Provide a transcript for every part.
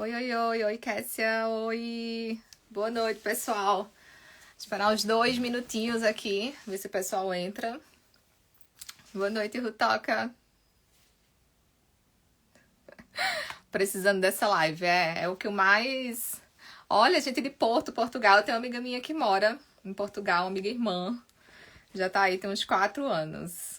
Oi, oi, oi, oi, Kessia, oi. Boa noite, pessoal. Esperar uns 2 minutinhos aqui, ver se o pessoal entra. Boa noite, Rutoca. Precisando dessa live, é o que eu mais... Olha, gente de Portugal, tem uma amiga minha que mora em Portugal, uma amiga irmã. Já tá aí, tem uns 4 anos.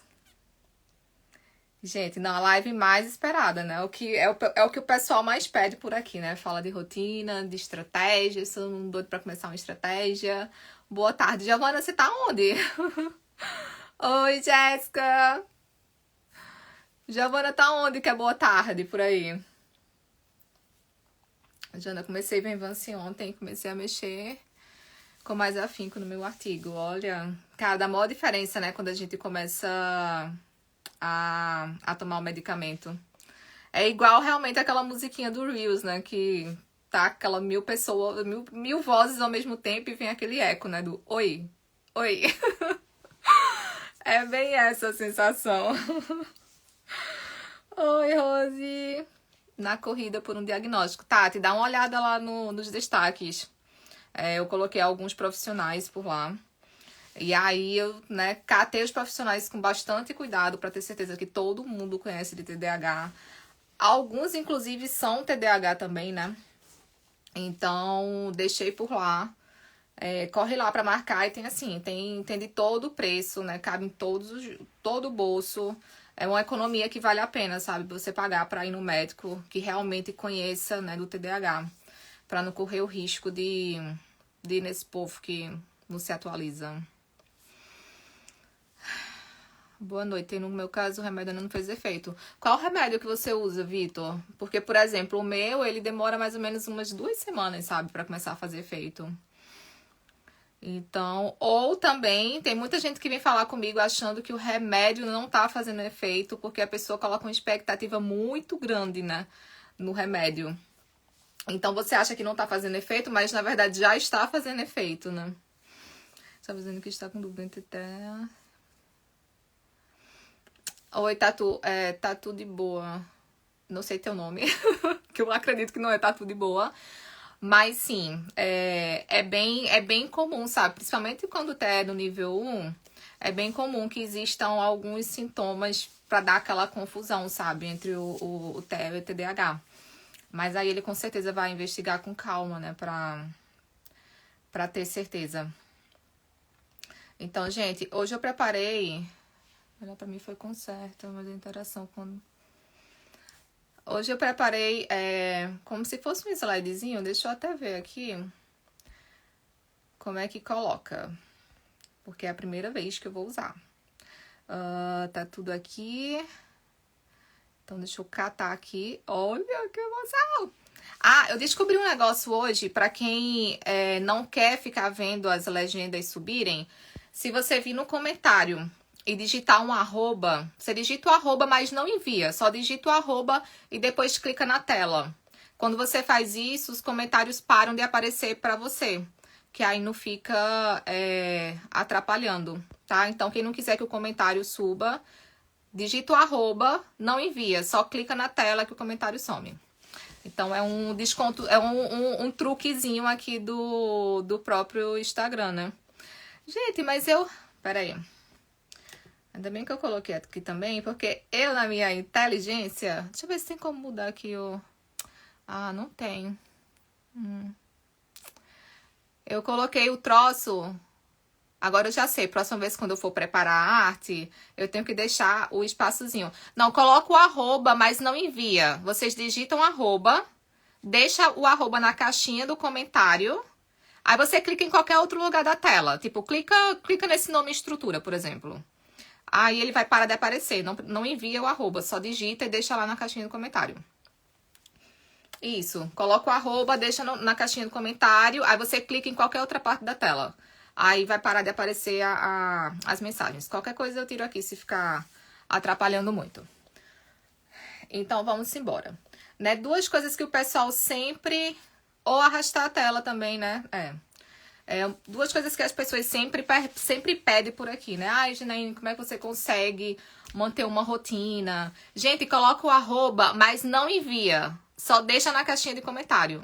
Gente, não, a live mais esperada, né? É o que o pessoal mais pede por aqui, né? Fala de rotina, de estratégia, todo mundo doido pra começar uma estratégia. Boa tarde, Giovana, você tá onde? Oi, Jéssica! Giovana tá onde que é boa tarde por aí? Jana, comecei Venvance ontem, comecei a mexer com mais afinco no meu artigo. Olha, cara, dá maior diferença, né? Quando a gente começa a tomar o medicamento. É igual realmente aquela musiquinha do Reels, né? Que tá aquela 1000 pessoas, mil vozes ao mesmo tempo e vem aquele eco, né? Do oi, oi. É bem essa a sensação. Oi, Rose. Na corrida por um diagnóstico. Tati, dá uma olhada lá nos destaques. Eu coloquei alguns profissionais por lá. E aí eu, né, catei os profissionais com bastante cuidado para ter certeza que todo mundo conhece de TDAH. Alguns, inclusive, são TDAH também, né? Então, deixei por lá. Corre lá para marcar e tem assim, tem de todo o preço, né? Cabe em todo o bolso. É uma economia que vale a pena, sabe? Você pagar para ir no médico que realmente conheça, né, do TDAH. Para não correr o risco de ir nesse povo que não se atualiza. Boa noite. No meu caso, o remédio ainda não fez efeito. Qual remédio que você usa, Vitor? Porque, por exemplo, o meu, ele demora mais ou menos umas 2 semanas, sabe? Pra começar a fazer efeito. Então, ou também, tem muita gente que vem falar comigo achando que o remédio não tá fazendo efeito, porque a pessoa coloca uma expectativa muito grande, né? No remédio. Então, você acha que não tá fazendo efeito, mas na verdade já está fazendo efeito, né? Está dizendo que está com dúvida entre terra... Oi, Tatu. Tatu de boa. Não sei teu nome. Que eu acredito que não é Tatu de boa. Mas sim, é bem comum, sabe? Principalmente quando tu é no nível 1, é bem comum que existam alguns sintomas pra dar aquela confusão, sabe? Entre o TEA e o TDAH. Mas aí ele com certeza vai investigar com calma, né? Pra ter certeza. Então, gente, hoje eu preparei... Olha, pra mim foi com certo, mas a interação com... Hoje eu preparei como se fosse um slidezinho. Deixa eu até ver aqui como é que coloca. Porque é a primeira vez que eu vou usar. Tá tudo aqui. Então, deixa eu catar aqui. Olha que emoção! Eu descobri um negócio hoje. Pra quem não quer ficar vendo as legendas subirem. Se você vir no comentário... e digitar um arroba, você digita o arroba, mas não envia, só digita o arroba e depois clica na tela. Quando você faz isso, os comentários param de aparecer para você, que aí não fica atrapalhando, tá? Então, quem não quiser que o comentário suba, digita o arroba, não envia, só clica na tela que o comentário some. Então, é um desconto, é um truquezinho aqui do próprio Instagram, né? Gente, mas pera aí. Ainda bem que eu coloquei aqui também, porque eu, na minha inteligência... Deixa eu ver se tem como mudar aqui o... não tem. Eu coloquei o troço... Agora eu já sei, próxima vez quando eu for preparar a arte, eu tenho que deixar o espaçozinho. Não, coloca o arroba, mas não envia. Vocês digitam arroba, deixa o arroba na caixinha do comentário, aí você clica em qualquer outro lugar da tela. Tipo, clica nesse nome estrutura, por exemplo. Aí ele vai parar de aparecer, não envia o arroba, só digita e deixa lá na caixinha do comentário. Isso, coloca o arroba, deixa na caixinha do comentário, aí você clica em qualquer outra parte da tela. Aí vai parar de aparecer as mensagens. Qualquer coisa eu tiro aqui se ficar atrapalhando muito. Então vamos embora. Né? 2 coisas que o pessoal sempre... Ou arrastar a tela também, né? 2 coisas que as pessoas sempre pedem por aqui, né? Ai, Janaíne, como é que você consegue manter uma rotina? Gente, coloca o arroba, mas não envia. só deixa na caixinha de comentário.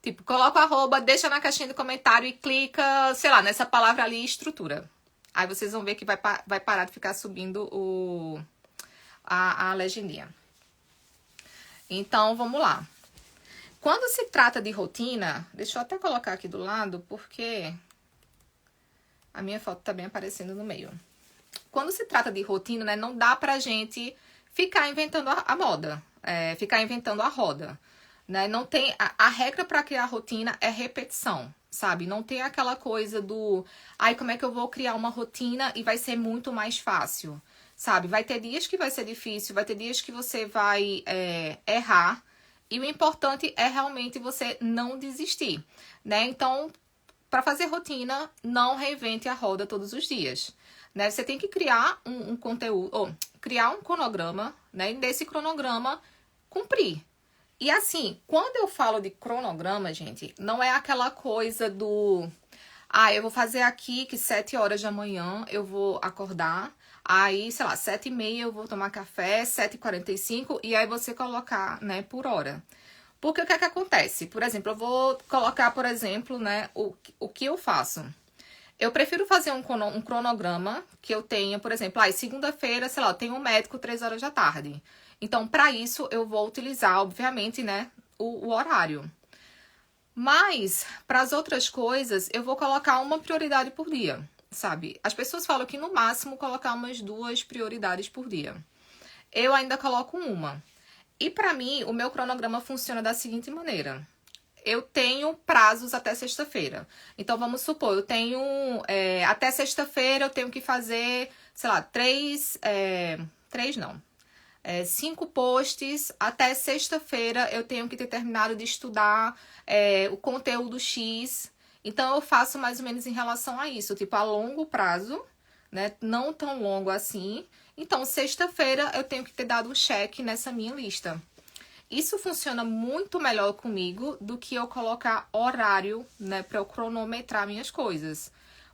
Tipo, coloca o arroba, deixa na caixinha de comentário e clica, sei lá, nessa palavra ali, estrutura. Aí vocês vão ver que vai parar de ficar subindo a legendinha. Então, vamos lá. Quando se trata de rotina, deixa eu até colocar aqui do lado, porque a minha foto tá bem aparecendo no meio. Quando se trata de rotina, né, não dá pra gente ficar inventando a moda, ficar inventando a roda, né? Não tem a regra para criar rotina é repetição, sabe? Não tem aquela coisa do, ai, como é que eu vou criar uma rotina e vai ser muito mais fácil, sabe? Vai ter dias que vai ser difícil, vai ter dias que você vai errar, e o importante é realmente você não desistir, né? Então, para fazer rotina, não reinvente a roda todos os dias, né? Você tem que criar um conteúdo, ou criar um cronograma, né? E nesse cronograma, cumprir. E assim, quando eu falo de cronograma, gente, não é aquela coisa do... Ah, eu vou fazer aqui que 7 horas da manhã eu vou acordar. Aí, sei lá, 7h30 eu vou tomar café, 7h45, e aí você colocar, né, por hora. Porque o que é que acontece? Por exemplo, eu vou colocar, por exemplo, né, o que eu faço. Eu prefiro fazer um cronograma que eu tenha, por exemplo, segunda-feira, sei lá, eu tenho um médico 3 horas da tarde. Então, para isso, eu vou utilizar, obviamente, né, o horário. Mas, para as outras coisas, eu vou colocar uma prioridade por dia, sabe? As pessoas falam que, no máximo, colocar umas 2 prioridades por dia. Eu ainda coloco uma. E, para mim, o meu cronograma funciona da seguinte maneira. Eu tenho prazos até sexta-feira. Então, vamos supor, eu tenho... até sexta-feira eu tenho que fazer, sei lá, 5 posts. Até sexta-feira eu tenho que ter terminado de estudar o conteúdo X. Então, eu faço mais ou menos em relação a isso. Tipo, a longo prazo, né? Não tão longo assim. Então, sexta-feira eu tenho que ter dado um check nessa minha lista. Isso funciona muito melhor comigo do que eu colocar horário, né, para eu cronometrar minhas coisas.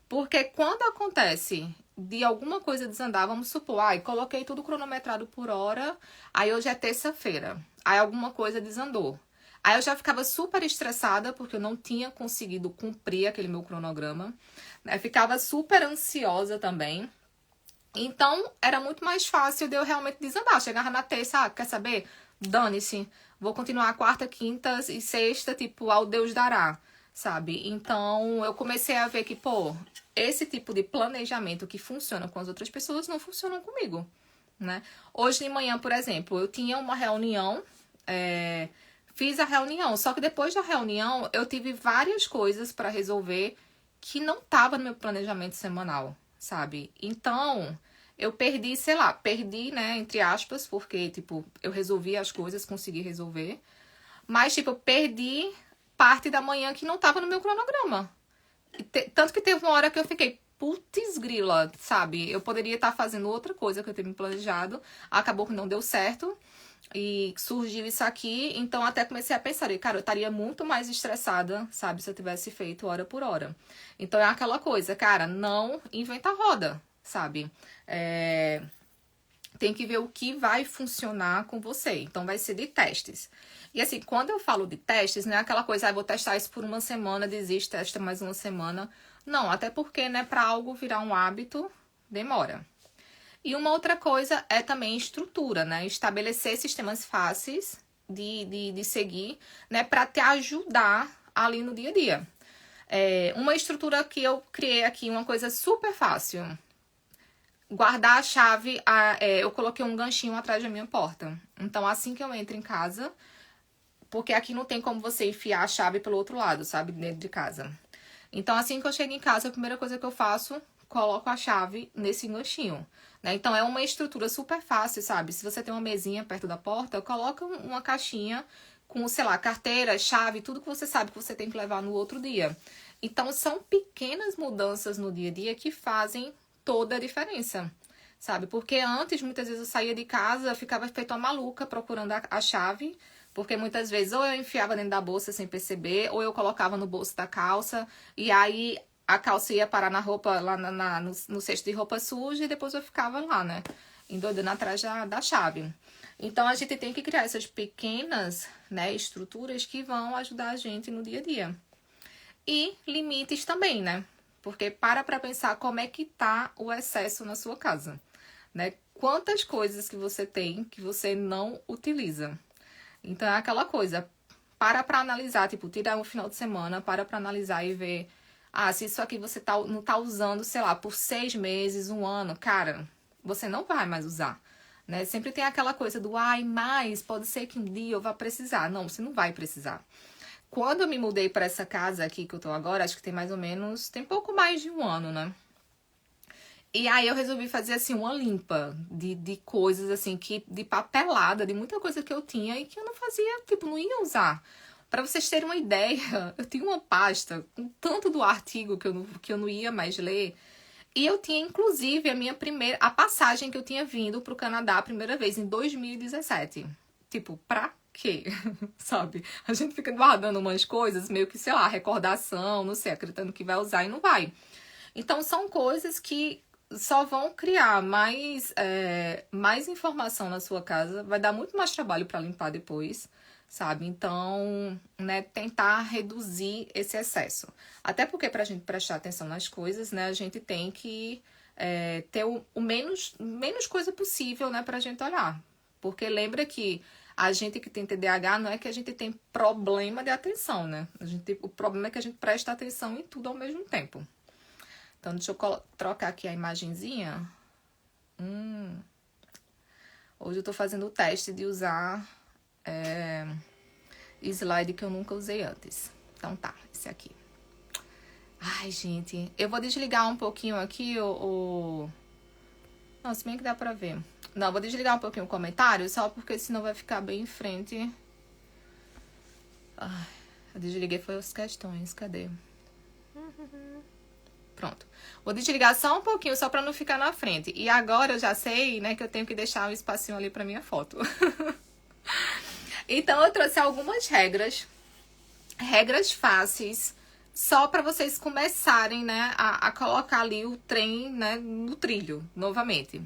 Porque quando acontece de alguma coisa desandar, vamos supor, coloquei tudo cronometrado por hora, aí hoje é terça-feira, aí alguma coisa desandou. Aí eu já ficava super estressada porque eu não tinha conseguido cumprir aquele meu cronograma, né? Ficava super ansiosa também. Então, era muito mais fácil de eu realmente desandar. Chegava na terça, quer saber? Dane-se, vou continuar quarta, quinta e sexta, tipo, ao Deus dará, sabe? Então, eu comecei a ver que, esse tipo de planejamento que funciona com as outras pessoas não funciona comigo, né? Hoje de manhã, por exemplo, eu tinha uma reunião, fiz a reunião, só que depois da reunião eu tive várias coisas para resolver que não tava no meu planejamento semanal, sabe? Então... eu perdi, né, entre aspas, porque, tipo, eu resolvi as coisas, consegui resolver. Mas, tipo, eu perdi parte da manhã que não tava no meu cronograma. Tanto que teve uma hora que eu fiquei, putz grila, sabe? Eu poderia estar fazendo outra coisa que eu tinha me planejado. Acabou que não deu certo. E surgiu isso aqui, então até comecei a pensar, cara, eu estaria muito mais estressada, sabe, se eu tivesse feito hora por hora. Então é aquela coisa, cara, não inventa roda, sabe? Tem que ver o que vai funcionar com você. Então, vai ser de testes. E assim, quando eu falo de testes, não é aquela coisa, vou testar isso por uma semana, desisto, testa mais uma semana. Não, até porque, né, para algo virar um hábito, demora. E uma outra coisa é também estrutura, né? Estabelecer sistemas fáceis de seguir, né, para te ajudar ali no dia a dia. Uma estrutura que eu criei aqui, uma coisa super fácil. Guardar a chave, eu coloquei um ganchinho atrás da minha porta. Então, assim que eu entro em casa, porque aqui não tem como você enfiar a chave pelo outro lado, sabe? Dentro de casa. Então, assim que eu chego em casa, a primeira coisa que eu faço, coloco a chave nesse ganchinho, né? Então, é uma estrutura super fácil, sabe? Se você tem uma mesinha perto da porta, coloca uma caixinha com, sei lá, carteira, chave, tudo que você sabe que você tem que levar no outro dia. Então, são pequenas mudanças no dia a dia que fazem toda a diferença, sabe? Porque antes, muitas vezes eu saía de casa, ficava feito uma maluca procurando a chave, porque muitas vezes ou eu enfiava dentro da bolsa sem perceber, ou eu colocava no bolso da calça, e aí a calça ia parar na roupa, lá no cesto de roupa suja, e depois eu ficava lá, né? Endoidando atrás da chave. Então, a gente tem que criar essas pequenas, né, estruturas que vão ajudar a gente no dia a dia. E limites também, né? Porque pra pensar como é que tá o excesso na sua casa, né? Quantas coisas que você tem que você não utiliza. Então, é aquela coisa, pra analisar, tipo, tirar um final de semana, pra analisar e ver, se isso aqui você não tá usando, sei lá, por 6 meses, um ano, cara, você não vai mais usar, né? Sempre tem aquela coisa do, mas pode ser que um dia eu vá precisar. Não, você não vai precisar. Quando eu me mudei para essa casa aqui que eu tô agora, acho que tem mais ou menos, tem pouco mais de um ano, né? E aí eu resolvi fazer, assim, uma limpa de coisas, assim, de papelada, de muita coisa que eu tinha e que eu não fazia, tipo, não ia usar. Pra vocês terem uma ideia, eu tinha uma pasta com tanto do artigo que eu não ia mais ler. E eu tinha, inclusive, a passagem que eu tinha vindo pro Canadá a primeira vez, em 2017. Tipo, pra quê? Sabe? A gente fica guardando umas coisas, meio que, sei lá, recordação, não sei, acreditando que vai usar e não vai. Então, são coisas que só vão criar mais informação na sua casa, vai dar muito mais trabalho para limpar depois, sabe? Então, né, tentar reduzir esse excesso. Até porque para a gente prestar atenção nas coisas, né, a gente tem que ter o menos coisa possível, né, para a gente olhar. Porque lembra que a gente que tem TDAH não é que a gente tem problema de atenção, né? O problema é que a gente presta atenção em tudo ao mesmo tempo. Então, deixa eu trocar aqui a imagenzinha. Hoje eu tô fazendo o teste de usar slide que eu nunca usei antes. Então tá, esse aqui. Ai, gente, eu vou desligar um pouquinho aqui Não, se bem que dá pra ver. Não, vou desligar um pouquinho o comentário, só porque senão vai ficar bem em frente. Ai, eu desliguei foi as questões, cadê? Pronto. Vou desligar só um pouquinho, só pra não ficar na frente. E agora eu já sei, né, que eu tenho que deixar um espacinho ali pra minha foto. Então, eu trouxe algumas regras fáceis, só pra vocês começarem, né, a colocar ali o trem, né, no trilho, novamente.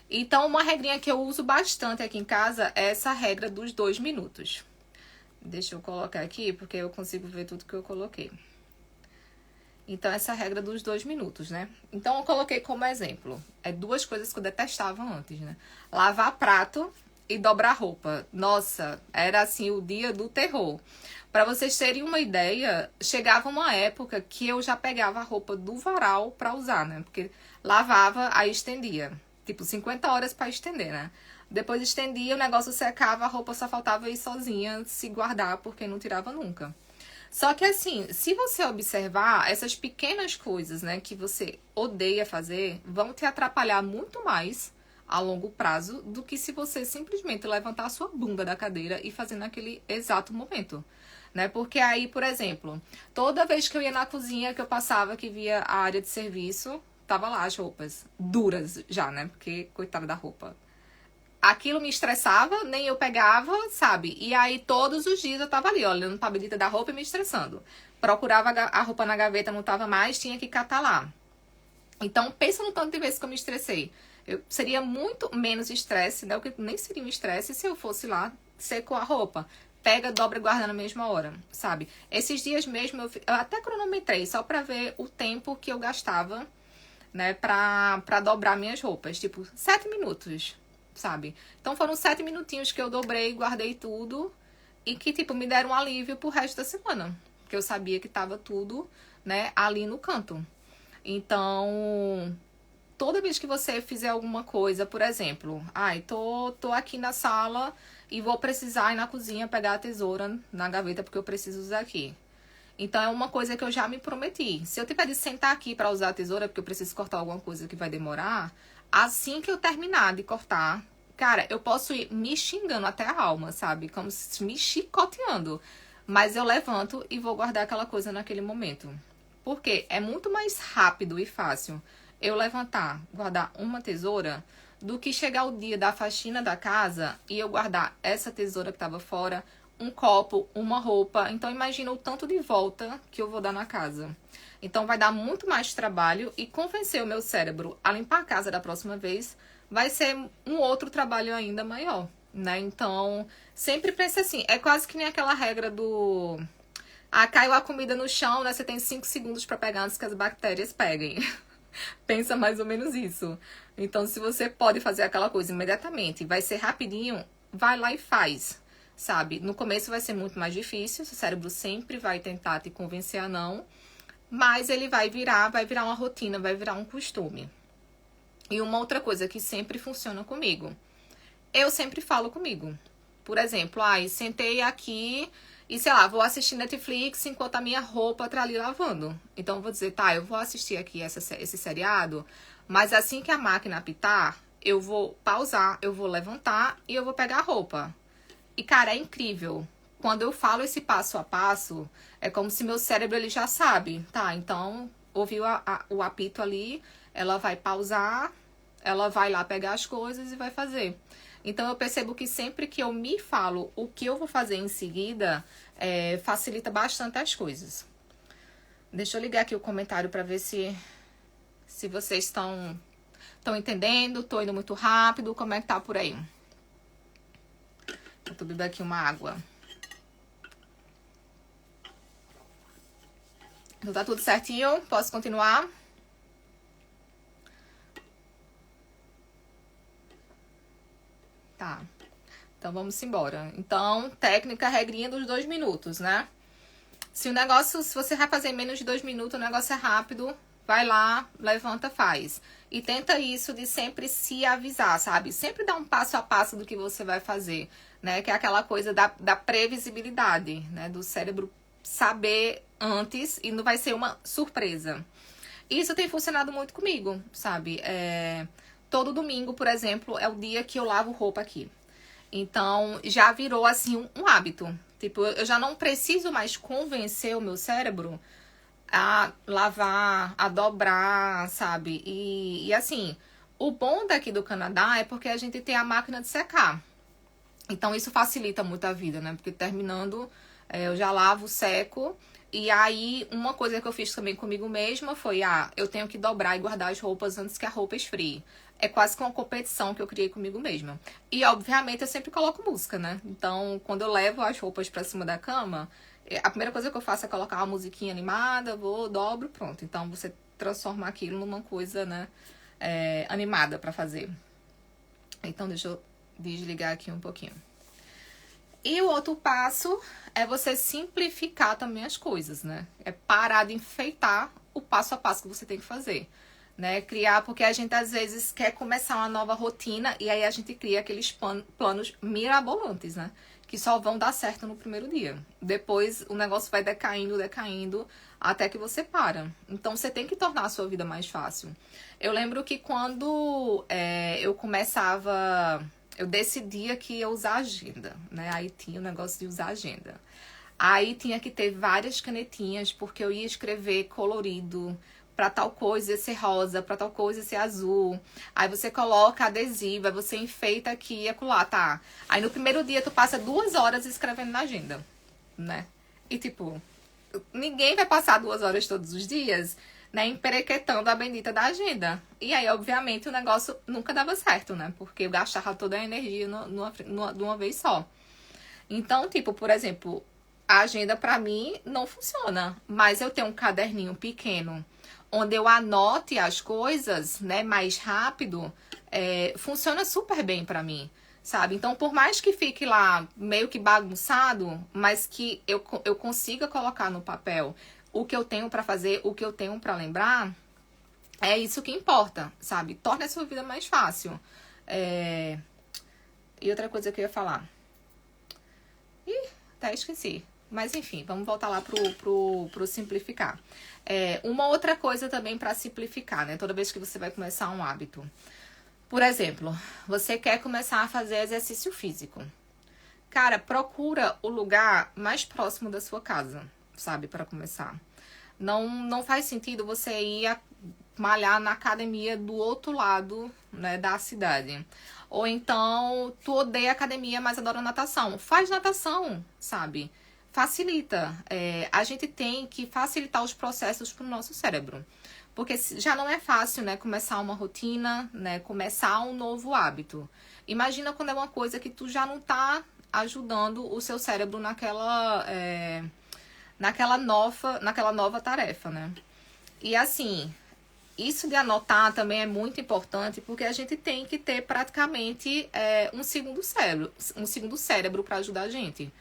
Então, uma regrinha que eu uso bastante aqui em casa é essa regra dos 2 minutos. Deixa eu colocar aqui, porque eu consigo ver tudo que eu coloquei. Então, essa regra dos 2 minutos, né? Então, eu coloquei como exemplo. Duas coisas que eu detestava antes, né? Lavar prato e dobrar roupa. Nossa, era assim o dia do terror. Pra vocês terem uma ideia, chegava uma época que eu já pegava a roupa do varal pra usar, né? Porque lavava, aí estendia. Tipo, 50 horas pra estender, né? Depois estendia, o negócio secava, a roupa só faltava ir sozinha se guardar, porque não tirava nunca. Só que assim, se você observar, essas pequenas coisas, né, que você odeia fazer, vão te atrapalhar muito mais a longo prazo do que se você simplesmente levantar a sua bunda da cadeira e fazer naquele exato momento, né? Porque aí, por exemplo, toda vez que eu ia na cozinha, que eu passava, que via a área de serviço, tava lá as roupas duras já, né? Porque coitada da roupa. Aquilo me estressava, nem eu pegava, sabe? E aí todos os dias eu tava ali, olhando pra bendita da roupa e me estressando. Procurava a roupa na gaveta, não tava mais, tinha que catar lá. Então, pensa no tanto de vezes que eu me estressei. Eu seria muito menos estresse, né? O que nem seria um estresse se eu fosse lá secou a roupa. Pega, dobra e guarda na mesma hora, sabe? Esses dias mesmo eu até cronometrei só pra ver o tempo que eu gastava, né? Pra dobrar minhas roupas. Tipo, 7 minutos, sabe? Então foram 7 minutinhos que eu dobrei, guardei tudo e que, tipo, me deram um alívio pro resto da semana. Porque eu sabia que tava tudo, né, ali no canto. Então, toda vez que você fizer alguma coisa, por exemplo, tô aqui na sala e vou precisar ir na cozinha pegar a tesoura na gaveta porque eu preciso usar aqui. Então, é uma coisa que eu já me prometi. Se eu tiver de sentar aqui pra usar a tesoura porque eu preciso cortar alguma coisa que vai demorar, assim que eu terminar de cortar, cara, eu posso ir me xingando até a alma, sabe? Como se me chicoteando. Mas eu levanto e vou guardar aquela coisa naquele momento. Porque é muito mais rápido e fácil eu levantar, guardar uma tesoura, do que chegar o dia da faxina da casa e eu guardar essa tesoura que estava fora, um copo, uma roupa. Então, imagina o tanto de volta que eu vou dar na casa. Então, vai dar muito mais trabalho e convencer o meu cérebro a limpar a casa da próxima vez vai ser um outro trabalho ainda maior, né? Então, sempre pense assim, é quase que nem aquela regra do... Ah, caiu a comida no chão, né? Você tem 5 segundos pra pegar antes que as bactérias peguem. Pensa mais ou menos isso. Então, se você pode fazer aquela coisa imediatamente, vai ser rapidinho, vai lá e faz, sabe? No começo vai ser muito mais difícil, seu cérebro sempre vai tentar te convencer a não, mas ele vai virar uma rotina, vai virar um costume. E uma outra coisa que sempre funciona comigo, eu sempre falo comigo. Por exemplo, sentei aqui e, sei lá, vou assistir Netflix enquanto a minha roupa tá ali lavando. Então, eu vou dizer, tá, eu vou assistir aqui esse seriado, mas assim que a máquina apitar, eu vou pausar, eu vou levantar e eu vou pegar a roupa. E, cara, é incrível. Quando eu falo esse passo a passo, é como se meu cérebro ele já sabe, tá? Então, ouviu o apito ali, ela vai pausar, ela vai lá pegar as coisas e vai fazer. Então, eu percebo que sempre que eu me falo o que eu vou fazer em seguida, facilita bastante as coisas. Deixa eu ligar aqui o comentário para ver se vocês estão entendendo, tô indo muito rápido, como é que tá por aí? Vou beber aqui uma água. Então tá tudo certinho? Posso continuar? Tá. Então vamos embora. Então, técnica, regrinha dos 2 minutos, né? Se você vai fazer em menos de 2 minutos, o negócio é rápido, vai lá, levanta, faz. E tenta isso de sempre se avisar, sabe? Sempre dar um passo a passo do que você vai fazer, né? Que é aquela coisa da previsibilidade, né? Do cérebro saber antes e não vai ser uma surpresa. Isso tem funcionado muito comigo, sabe? Todo domingo, por exemplo, é o dia que eu lavo roupa aqui. Então, já virou, assim, um hábito. Tipo, eu já não preciso mais convencer o meu cérebro a lavar, a dobrar, sabe? E assim, o bom daqui do Canadá é porque a gente tem a máquina de secar. Então, isso facilita muito a vida, né? Porque terminando, eu já lavo, seco. E aí, uma coisa que eu fiz também comigo mesma foi, eu tenho que dobrar e guardar as roupas antes que a roupa esfrie. É quase que uma competição que eu criei comigo mesma. E, obviamente, eu sempre coloco música, né? Então, quando eu levo as roupas pra cima da cama, a primeira coisa que eu faço é colocar uma musiquinha animada, dobro, pronto. Então, você transforma aquilo numa coisa, né, animada pra fazer. Então, deixa eu desligar aqui um pouquinho. E o outro passo é você simplificar também as coisas, né? É parar de enfeitar o passo a passo que você tem que fazer, né? Criar, porque a gente às vezes quer começar uma nova rotina e aí a gente cria aqueles planos mirabolantes, né? Que só vão dar certo no primeiro dia. Depois o negócio vai decaindo, até que você para. Então você tem que tornar a sua vida mais fácil. Eu lembro que quando eu decidia que ia usar agenda, né? Aí tinha o negócio de usar agenda. Aí tinha que ter várias canetinhas, porque eu ia escrever colorido, pra tal coisa ia ser rosa, pra tal coisa ia ser azul. Aí você coloca adesivo, aí você enfeita aqui e acolá, tá? Aí no primeiro dia tu passa 2 horas escrevendo na agenda, né? E tipo, ninguém vai passar 2 horas todos os dias, né, emperequetando a bendita da agenda. E aí, obviamente, o negócio nunca dava certo, né? Porque eu gastava toda a energia de uma vez só. Então, tipo, por exemplo, a agenda pra mim não funciona. Mas eu tenho um caderninho pequeno onde eu anote as coisas, né, mais rápido, funciona super bem pra mim, sabe? Então, por mais que fique lá meio que bagunçado, mas que eu consiga colocar no papel o que eu tenho pra fazer, o que eu tenho pra lembrar, é isso que importa, sabe? Torna a sua vida mais fácil. E outra coisa que eu ia falar. Até esqueci. Mas enfim, vamos voltar lá pro simplificar. Uma outra coisa também pra simplificar, né? Toda vez que você vai começar um hábito. Por exemplo, você quer começar a fazer exercício físico. Cara, procura o lugar mais próximo da sua casa, sabe? Pra começar. Não faz sentido você ir malhar na academia do outro lado, né, da cidade. Ou então, tu odeia academia, mas adora natação. Faz natação, sabe? Facilita. A gente tem que facilitar os processos pro nosso cérebro. Porque já não é fácil, né, começar uma rotina, né, começar um novo hábito. Imagina quando é uma coisa que tu já não tá ajudando o seu cérebro naquela nova tarefa, né? E assim, isso de anotar também é muito importante porque a gente tem que ter praticamente um segundo cérebro para ajudar a gente,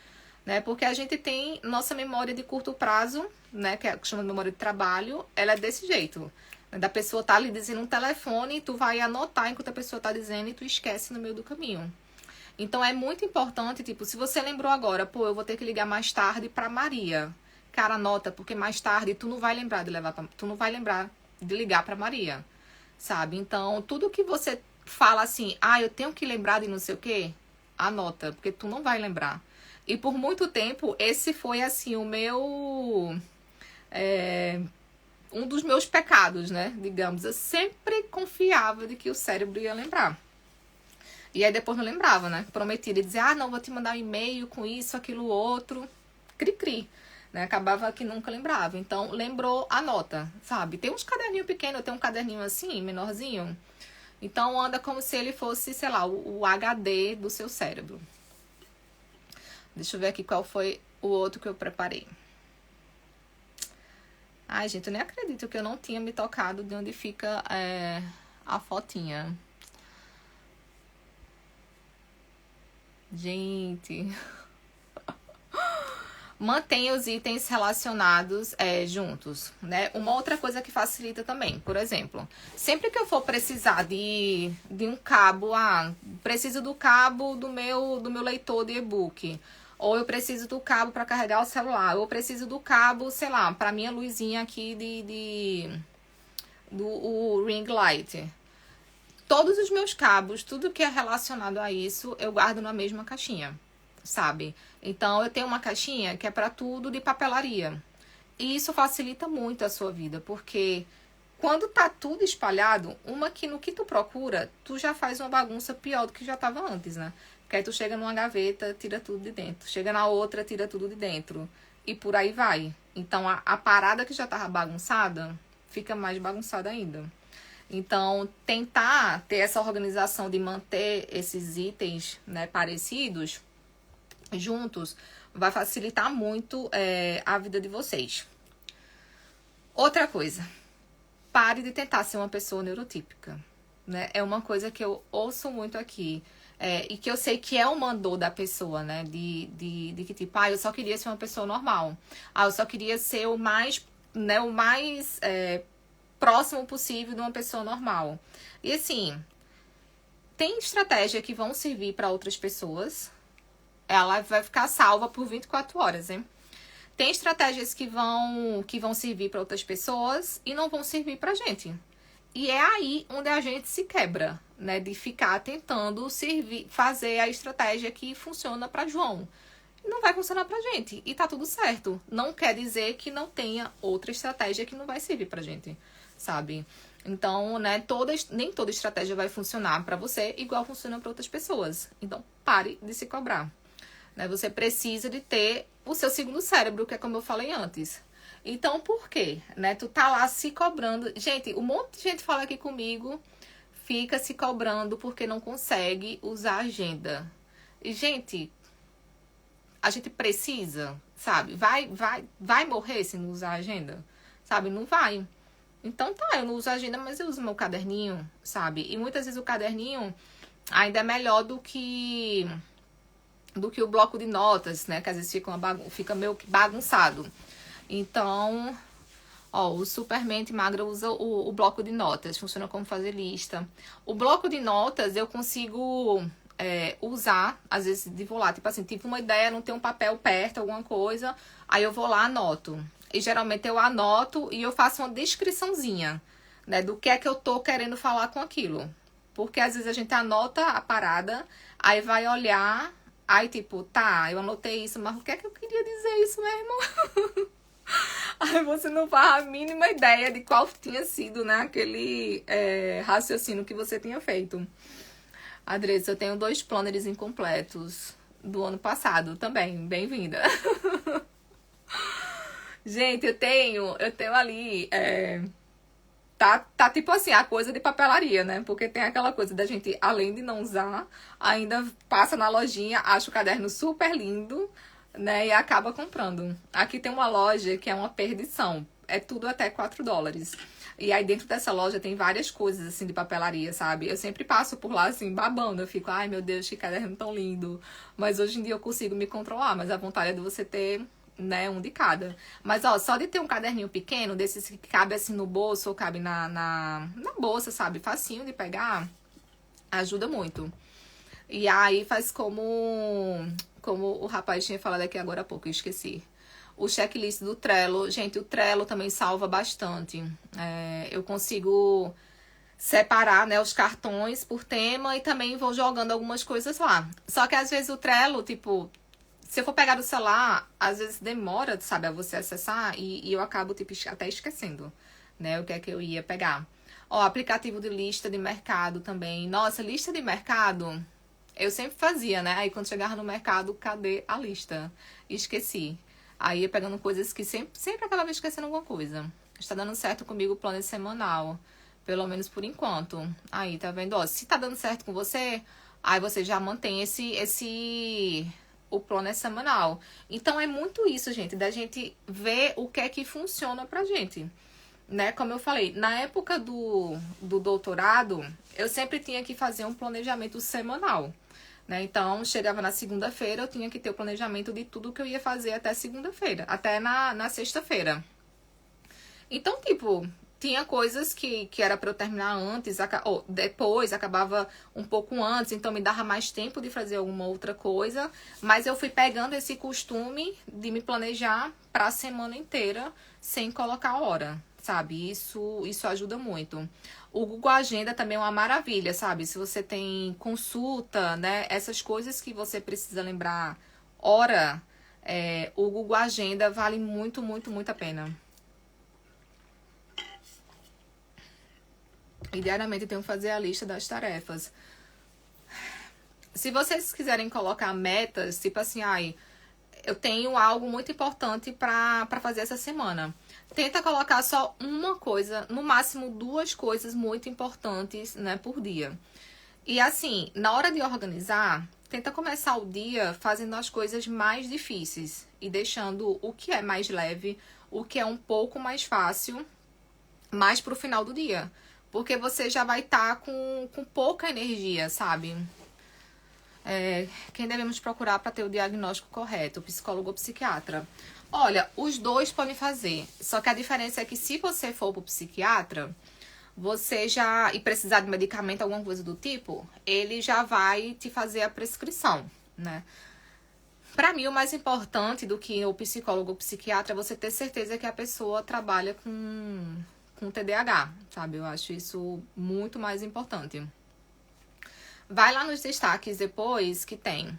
né? Porque a gente tem nossa memória de curto prazo, né? Que chama de memória de trabalho, ela é desse jeito. Da pessoa tá ali dizendo um telefone, tu vai anotar enquanto a pessoa tá dizendo e tu esquece no meio do caminho. Então é muito importante, tipo, se você lembrou agora, pô, eu vou ter que ligar mais tarde pra Maria. Cara, anota, porque mais tarde tu não vai lembrar tu não vai lembrar de ligar pra Maria, sabe? Então, tudo que você fala assim, eu tenho que lembrar de não sei o quê, anota, porque tu não vai lembrar. E por muito tempo, esse foi assim um dos meus pecados, né? Digamos, eu sempre confiava de que o cérebro ia lembrar. E aí depois não lembrava, né? Prometia dizer, não, vou te mandar um e-mail com isso, aquilo, outro. Cri-cri. Né? Acabava que nunca lembrava. Então, lembrou, anota, sabe? Tem uns caderninhos pequenos, eu tenho um caderninho assim, menorzinho. Então, anda como se ele fosse, sei lá, o HD do seu cérebro. Deixa eu ver aqui qual foi o outro que eu preparei. Ai, gente, eu nem acredito que eu não tinha me tocado de onde fica a fotinha. Gente. Mantenha os itens relacionados juntos, né? Uma outra coisa que facilita também, por exemplo, sempre que eu for precisar de um cabo, preciso do cabo do meu leitor de e-book, ou eu preciso do cabo para carregar o celular, ou eu preciso do cabo, sei lá, para minha luzinha aqui do ring light. Todos os meus cabos, tudo que é relacionado a isso, eu guardo na mesma caixinha, sabe? Então, eu tenho uma caixinha que é para tudo de papelaria. E isso facilita muito a sua vida, porque quando tá tudo espalhado, no que tu procura, tu já faz uma bagunça pior do que já tava antes, né? Porque aí tu chega numa gaveta, tira tudo de dentro. Chega na outra, tira tudo de dentro. E por aí vai. Então, a parada que já tava bagunçada, fica mais bagunçada ainda. Então, tentar ter essa organização de manter esses itens, né, parecidos, juntos, vai facilitar muito a vida de vocês. Outra coisa, pare de tentar ser uma pessoa neurotípica, né? É uma coisa que eu ouço muito aqui, e que eu sei que é uma dor da pessoa, né? De que tipo, eu só queria ser uma pessoa normal. Eu só queria ser o mais próximo possível de uma pessoa normal. E assim, tem estratégia que vão servir para outras pessoas. Ela vai ficar salva por 24 horas, hein? Tem estratégias que vão servir para outras pessoas e não vão servir pra gente. E é aí onde a gente se quebra, né? De ficar tentando fazer a estratégia que funciona para João. Não vai funcionar pra gente. E tá tudo certo. Não quer dizer que não tenha outra estratégia que não vai servir pra gente, sabe? Então, né, nem toda estratégia vai funcionar pra você igual funciona pra outras pessoas. Então, pare de se cobrar. Né? Você precisa de ter o seu segundo cérebro, que é como eu falei antes. Então, por quê? Né? Tu tá lá se cobrando. Gente, um monte de gente fala aqui comigo, fica se cobrando porque não consegue usar a agenda. E, gente, a gente precisa, sabe? Vai morrer se não usar a agenda? Sabe? Não vai. Então tá, eu não uso a agenda, mas eu uso meu caderninho, sabe? E muitas vezes o caderninho ainda é melhor do que o bloco de notas, né? Que às vezes fica meio que bagunçado. Então, o Supermente Magra usa o bloco de notas. Funciona como fazer lista. O bloco de notas eu consigo usar, às vezes, vou lá. Tipo assim, tive uma ideia, não tem um papel perto, alguma coisa. Aí eu vou lá, anoto. E geralmente eu anoto e eu faço uma descriçãozinha, né? Do que é que eu tô querendo falar com aquilo. Porque às vezes a gente anota a parada, aí vai olhar... Aí, tipo, tá, eu anotei isso, mas o que é que eu queria dizer isso mesmo? Aí você não faz a mínima ideia de qual tinha sido, né, aquele raciocínio que você tinha feito. Adressa, eu tenho 2 planners incompletos do ano passado também. Bem-vinda. Gente, eu tenho ali... tá tipo assim, a coisa de papelaria, né? Porque tem aquela coisa da gente, além de não usar, ainda passa na lojinha, acha o caderno super lindo, né? E acaba comprando. Aqui tem uma loja que é uma perdição. É tudo até US$ 4. E aí dentro dessa loja tem várias coisas assim de papelaria, sabe? Eu sempre passo por lá assim, babando. Eu fico, ai meu Deus, que caderno tão lindo. Mas hoje em dia eu consigo me controlar, mas a vontade é de você ter, né, um de cada. Mas, ó, só de ter um caderninho pequeno, desses que cabe assim no bolso ou cabe na bolsa, sabe? Facinho de pegar, ajuda muito. E aí faz como o rapaz tinha falado aqui agora há pouco, eu esqueci. O checklist do Trello. Gente, o Trello também salva bastante. Eu consigo separar, né, os cartões por tema e também vou jogando algumas coisas lá. Só que às vezes o Trello, tipo, se eu for pegar do celular, às vezes demora, sabe, a você acessar e eu acabo, tipo, até esquecendo, né, o que é que eu ia pegar. Ó, aplicativo de lista de mercado também. Nossa, lista de mercado, eu sempre fazia, né? Aí quando chegava no mercado, cadê a lista? Esqueci. Aí ia pegando coisas que sempre acabava esquecendo alguma coisa. Está dando certo comigo o plano semanal. Pelo menos por enquanto. Aí, tá vendo? Ó, se tá dando certo com você, aí você já mantém o plano semanal. Então é muito isso, gente, da gente ver o que é que funciona pra gente. Né? Como eu falei, na época do doutorado, eu sempre tinha que fazer um planejamento semanal. Né? Então, chegava na segunda-feira, eu tinha que ter o planejamento de tudo que eu ia fazer até segunda-feira, até na sexta-feira. Então, tipo, tinha coisas que era pra eu terminar antes, ou depois, acabava um pouco antes, então me dava mais tempo de fazer alguma outra coisa. Mas eu fui pegando esse costume de me planejar pra semana inteira, sem colocar hora, sabe? Isso ajuda muito. O Google Agenda também é uma maravilha, sabe? Se você tem consulta, né? Essas coisas que você precisa lembrar hora, o Google Agenda vale muito, muito, muito a pena. E diariamente eu tenho que fazer a lista das tarefas. Se vocês quiserem colocar metas, tipo assim, ai, eu tenho algo muito importante pra fazer essa semana. Tenta colocar só uma coisa, no máximo duas coisas muito importantes, né, por dia. E assim, na hora de organizar, tenta começar o dia fazendo as coisas mais difíceis e deixando o que é mais leve, o que é um pouco mais fácil, mais pro final do dia. Porque você já vai estar com pouca energia, sabe? Quem devemos procurar para ter o diagnóstico correto? O psicólogo ou psiquiatra? Olha, os dois podem fazer. Só que a diferença é que se você for pro psiquiatra, você já... e precisar de medicamento, alguma coisa do tipo, ele já vai te fazer a prescrição, né? Pra mim, o mais importante do que o psicólogo ou psiquiatra é você ter certeza que a pessoa trabalha com TDAH, sabe? Eu acho isso muito mais importante. Vai lá nos destaques depois que tem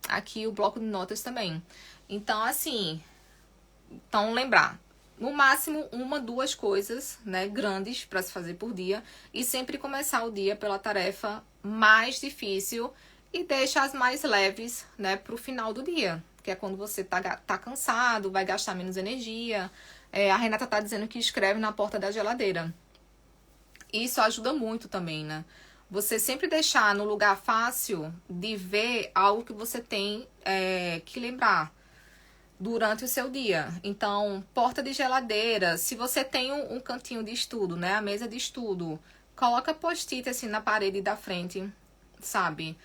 aqui o bloco de notas também. Então, assim, lembrar, no máximo uma, duas coisas, né, grandes para se fazer por dia e sempre começar o dia pela tarefa mais difícil e deixa as mais leves, né, pro final do dia, que é quando você tá cansado, vai gastar menos energia. A Renata tá dizendo que escreve na porta da geladeira. Isso ajuda muito também, né? Você sempre deixar no lugar fácil de ver algo que você tem que lembrar durante o seu dia. Então, porta de geladeira, se você tem um cantinho de estudo, né? A mesa de estudo, coloca post-it assim na parede da frente, sabe?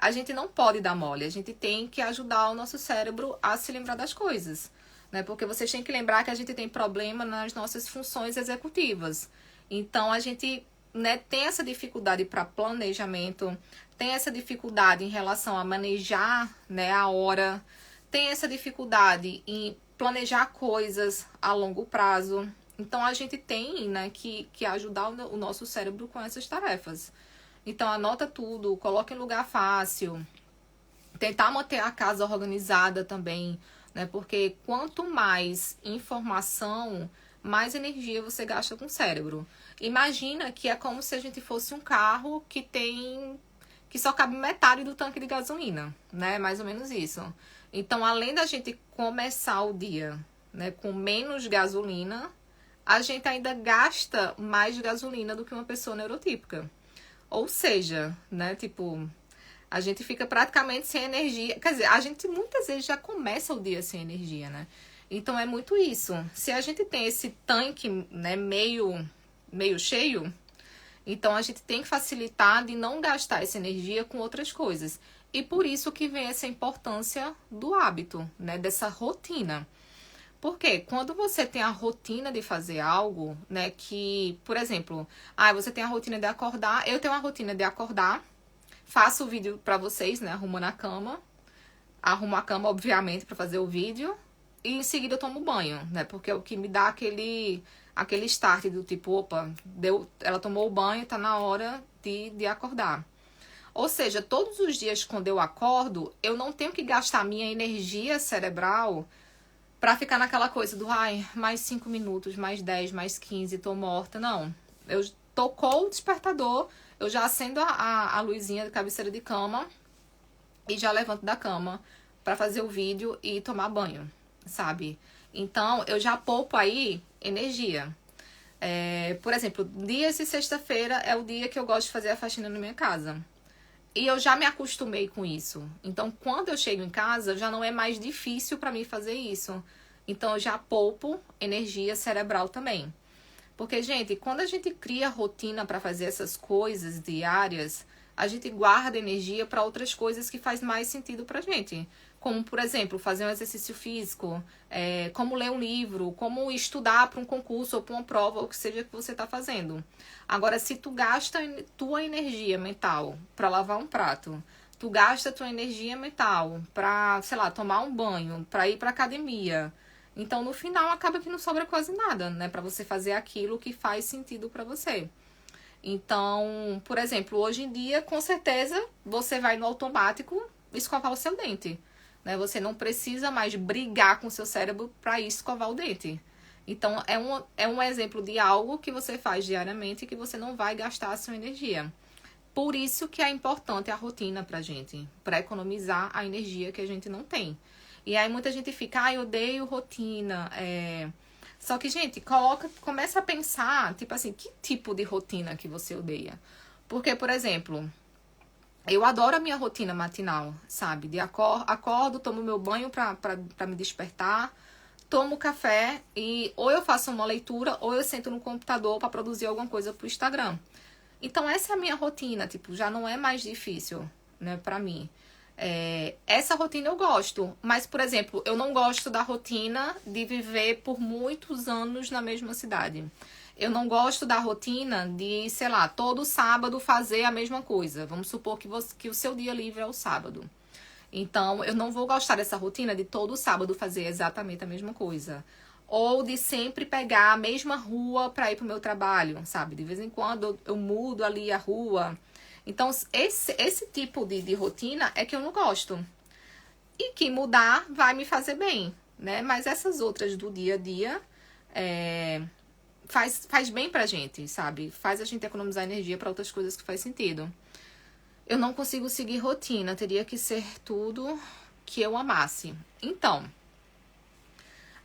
A gente não pode dar mole, a gente tem que ajudar o nosso cérebro a se lembrar das coisas, né? Porque vocês têm que lembrar que a gente tem problema nas nossas funções executivas. Então, a gente, né, tem essa dificuldade para planejamento, tem essa dificuldade em relação a manejar, né, a hora, tem essa dificuldade em planejar coisas a longo prazo. Então, a gente tem, né, que ajudar o nosso cérebro com essas tarefas. Então, anota tudo, coloca em lugar fácil. Tentar manter a casa organizada também, né? Porque quanto mais informação, mais energia você gasta com o cérebro. Imagina que é como se a gente fosse um carro que só cabe metade do tanque de gasolina, né? Mais ou menos isso. Então, além da gente começar o dia, né, com menos gasolina, a gente ainda gasta mais gasolina do que uma pessoa neurotípica. Ou seja, né, tipo, a gente fica praticamente sem energia. Quer dizer, a gente muitas vezes já começa o dia sem energia, né? Então é muito isso. Se a gente tem esse tanque, né, meio cheio, então a gente tem que facilitar de não gastar essa energia com outras coisas. E por isso que vem essa importância do hábito, né, dessa rotina. Porque quando você tem a rotina de fazer algo, né, que, por exemplo, você tem a rotina de acordar, eu tenho a rotina de acordar, faço o vídeo pra vocês, né, arrumando a cama, arrumo a cama, obviamente, pra fazer o vídeo, e em seguida eu tomo banho, né, porque é o que me dá aquele start do tipo, opa, ela tomou o banho, tá na hora de acordar. Ou seja, todos os dias quando eu acordo, eu não tenho que gastar minha energia cerebral pra ficar naquela coisa do, mais 5 minutos, mais 10, mais 15, tô morta. Não. Eu tocou o despertador, eu já acendo a luzinha de cabeceira de cama e já levanto da cama pra fazer o vídeo e tomar banho, sabe? Então, eu já poupo aí energia. Por exemplo, dias de sexta-feira é o dia que eu gosto de fazer a faxina na minha casa. E eu já me acostumei com isso. Então, quando eu chego em casa, já não é mais difícil pra mim fazer isso. Então, eu já poupo energia cerebral também. Porque, gente, quando a gente cria rotina pra fazer essas coisas diárias, a gente guarda energia pra outras coisas que faz mais sentido pra gente. Como, por exemplo, fazer um exercício físico, como ler um livro, como estudar para um concurso ou para uma prova, ou o que seja que você está fazendo. Agora, se tu gasta tua energia mental para lavar um prato, tu gasta tua energia mental para, sei lá, tomar um banho, para ir para academia, então no final acaba que não sobra quase nada, né, para você fazer aquilo que faz sentido para você. Então, por exemplo, hoje em dia, com certeza, você vai no automático escovar o seu dente. Né? Você não precisa mais brigar com o seu cérebro para ir escovar o dente. Então, é um exemplo de algo que você faz diariamente e que você não vai gastar a sua energia. Por isso que é importante a rotina pra gente, para economizar a energia que a gente não tem. E aí muita gente fica, eu odeio rotina. Só que, gente, começa a pensar, tipo assim, que tipo de rotina que você odeia? Porque, por exemplo, eu adoro a minha rotina matinal, sabe? De acordo, tomo meu banho pra me despertar, tomo café e ou eu faço uma leitura ou eu sento no computador pra produzir alguma coisa pro Instagram. Então essa é a minha rotina, tipo, já não é mais difícil, né, pra mim. Essa rotina eu gosto, mas, por exemplo, eu não gosto da rotina de viver por muitos anos na mesma cidade. Eu não gosto da rotina de, sei lá, todo sábado fazer a mesma coisa. Vamos supor que o seu dia livre é o sábado. Então, eu não vou gostar dessa rotina de todo sábado fazer exatamente a mesma coisa. Ou de sempre pegar a mesma rua para ir pro meu trabalho, sabe? De vez em quando eu mudo ali a rua. Então, esse tipo de rotina é que eu não gosto. E que mudar vai me fazer bem, né? Mas essas outras do dia a dia faz bem pra gente, sabe? Faz a gente economizar energia para outras coisas que faz sentido. Eu não consigo seguir rotina, teria que ser tudo que eu amasse. Então,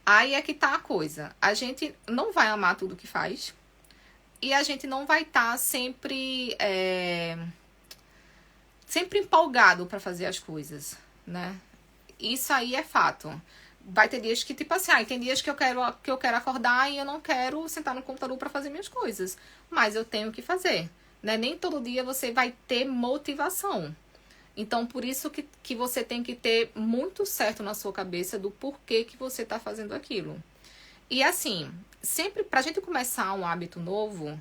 aí é que tá a coisa. A gente não vai amar tudo que faz. E a gente não vai estar sempre empolgado para fazer as coisas, né? Isso aí é fato. Vai ter dias que, tipo assim, tem dias que eu quero acordar e eu não quero sentar no computador para fazer minhas coisas. Mas eu tenho que fazer, né? Nem todo dia você vai ter motivação. Então, por isso que você tem que ter muito certo na sua cabeça do porquê que você tá fazendo aquilo. E assim, sempre pra gente começar um hábito novo,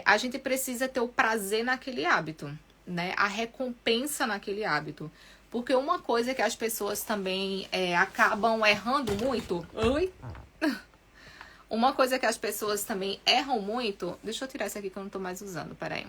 a gente precisa ter o prazer naquele hábito, né? A recompensa naquele hábito. Porque uma coisa que as pessoas também acabam errando muito. Oi? Uma coisa que as pessoas também erram muito. Deixa eu tirar isso aqui que eu não tô mais usando, peraí.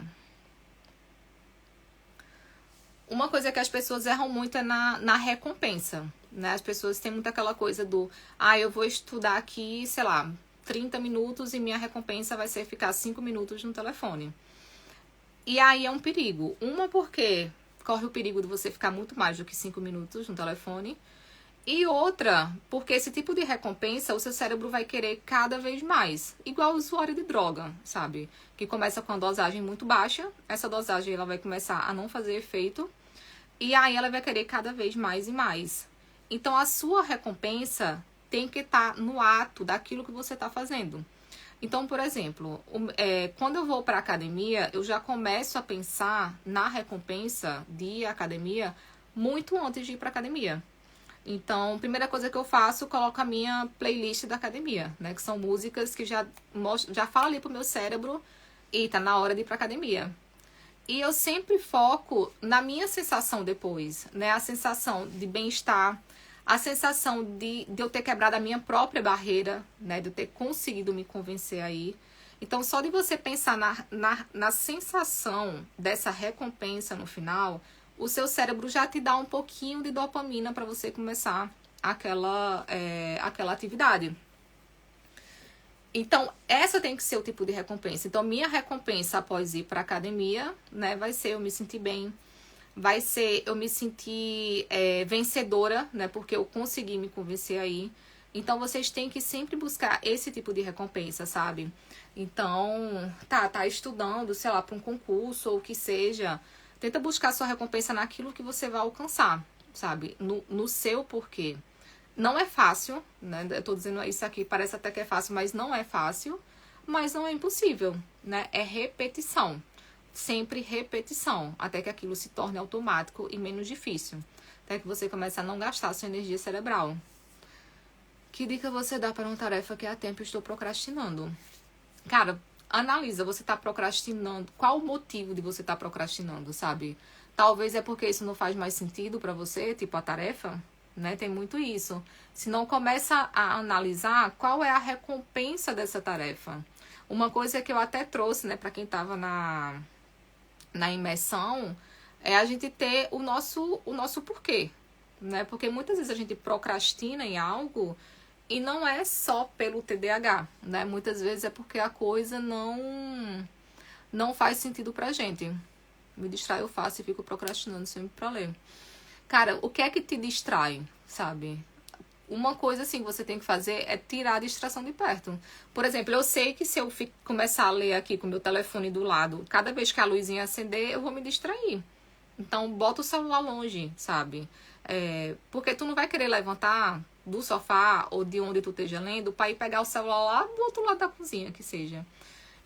Uma coisa que as pessoas erram muito é na recompensa, né? As pessoas têm muito aquela coisa do, eu vou estudar aqui, sei lá, 30 minutos e minha recompensa vai ser ficar 5 minutos no telefone. E aí é um perigo. Uma porque corre o perigo de você ficar muito mais do que 5 minutos no telefone. E outra, porque esse tipo de recompensa, o seu cérebro vai querer cada vez mais. Igual o usuário de droga, sabe? Que começa com a dosagem muito baixa, essa dosagem ela vai começar a não fazer efeito, e aí ela vai querer cada vez mais e mais. Então a sua recompensa tem que estar no ato daquilo que você está fazendo. Então, por exemplo, quando eu vou para academia, eu já começo a pensar na recompensa de academia muito antes de ir para academia. Então, primeira coisa que eu faço, coloco a minha playlist da academia, né? Que são músicas que já falam ali pro meu cérebro e tá na hora de ir pra academia. E eu sempre foco na minha sensação depois, né? A sensação de bem-estar, a sensação de eu ter quebrado a minha própria barreira, né? De eu ter conseguido me convencer aí. Então, só de você pensar na sensação dessa recompensa no final, o seu cérebro já te dá um pouquinho de dopamina para você começar aquela atividade. Então, essa tem que ser o tipo de recompensa. Então, minha recompensa após ir para academia, né, vai ser eu me sentir bem, vai ser eu me sentir vencedora, né, porque eu consegui me convencer aí. Então, vocês têm que sempre buscar esse tipo de recompensa, sabe? Então, tá estudando, sei lá, para um concurso ou o que seja, tenta buscar sua recompensa naquilo que você vai alcançar, sabe? No seu porquê. Não é fácil, né? Eu tô dizendo isso aqui, parece até que é fácil, mas não é fácil. Mas não é impossível, né? É repetição. Sempre repetição, até que aquilo se torne automático e menos difícil. Até que você comece a não gastar sua energia cerebral. Que dica você dá para uma tarefa que há tempo eu estou procrastinando? Cara, analisa, você tá procrastinando. Qual o motivo de você estar procrastinando, sabe? Talvez é porque isso não faz mais sentido pra você, tipo a tarefa, né? Tem muito isso. Se não começa a analisar qual é a recompensa dessa tarefa. Uma coisa que eu até trouxe, né, pra quem tava na imersão, é a gente ter o nosso porquê, né? Porque muitas vezes a gente procrastina em algo e não é só pelo TDAH, né? Muitas vezes é porque a coisa não faz sentido pra gente. Me distrai, eu faço e fico procrastinando sempre pra ler. Cara, o que é que te distrai, sabe? Uma coisa assim que você tem que fazer é tirar a distração de perto. Por exemplo, eu sei que se eu começar a ler aqui com o meu telefone do lado, cada vez que a luzinha acender, eu vou me distrair. Então, bota o celular longe, sabe? Porque tu não vai querer levantar do sofá ou de onde tu esteja lendo para ir pegar o celular lá do outro lado da cozinha, que seja.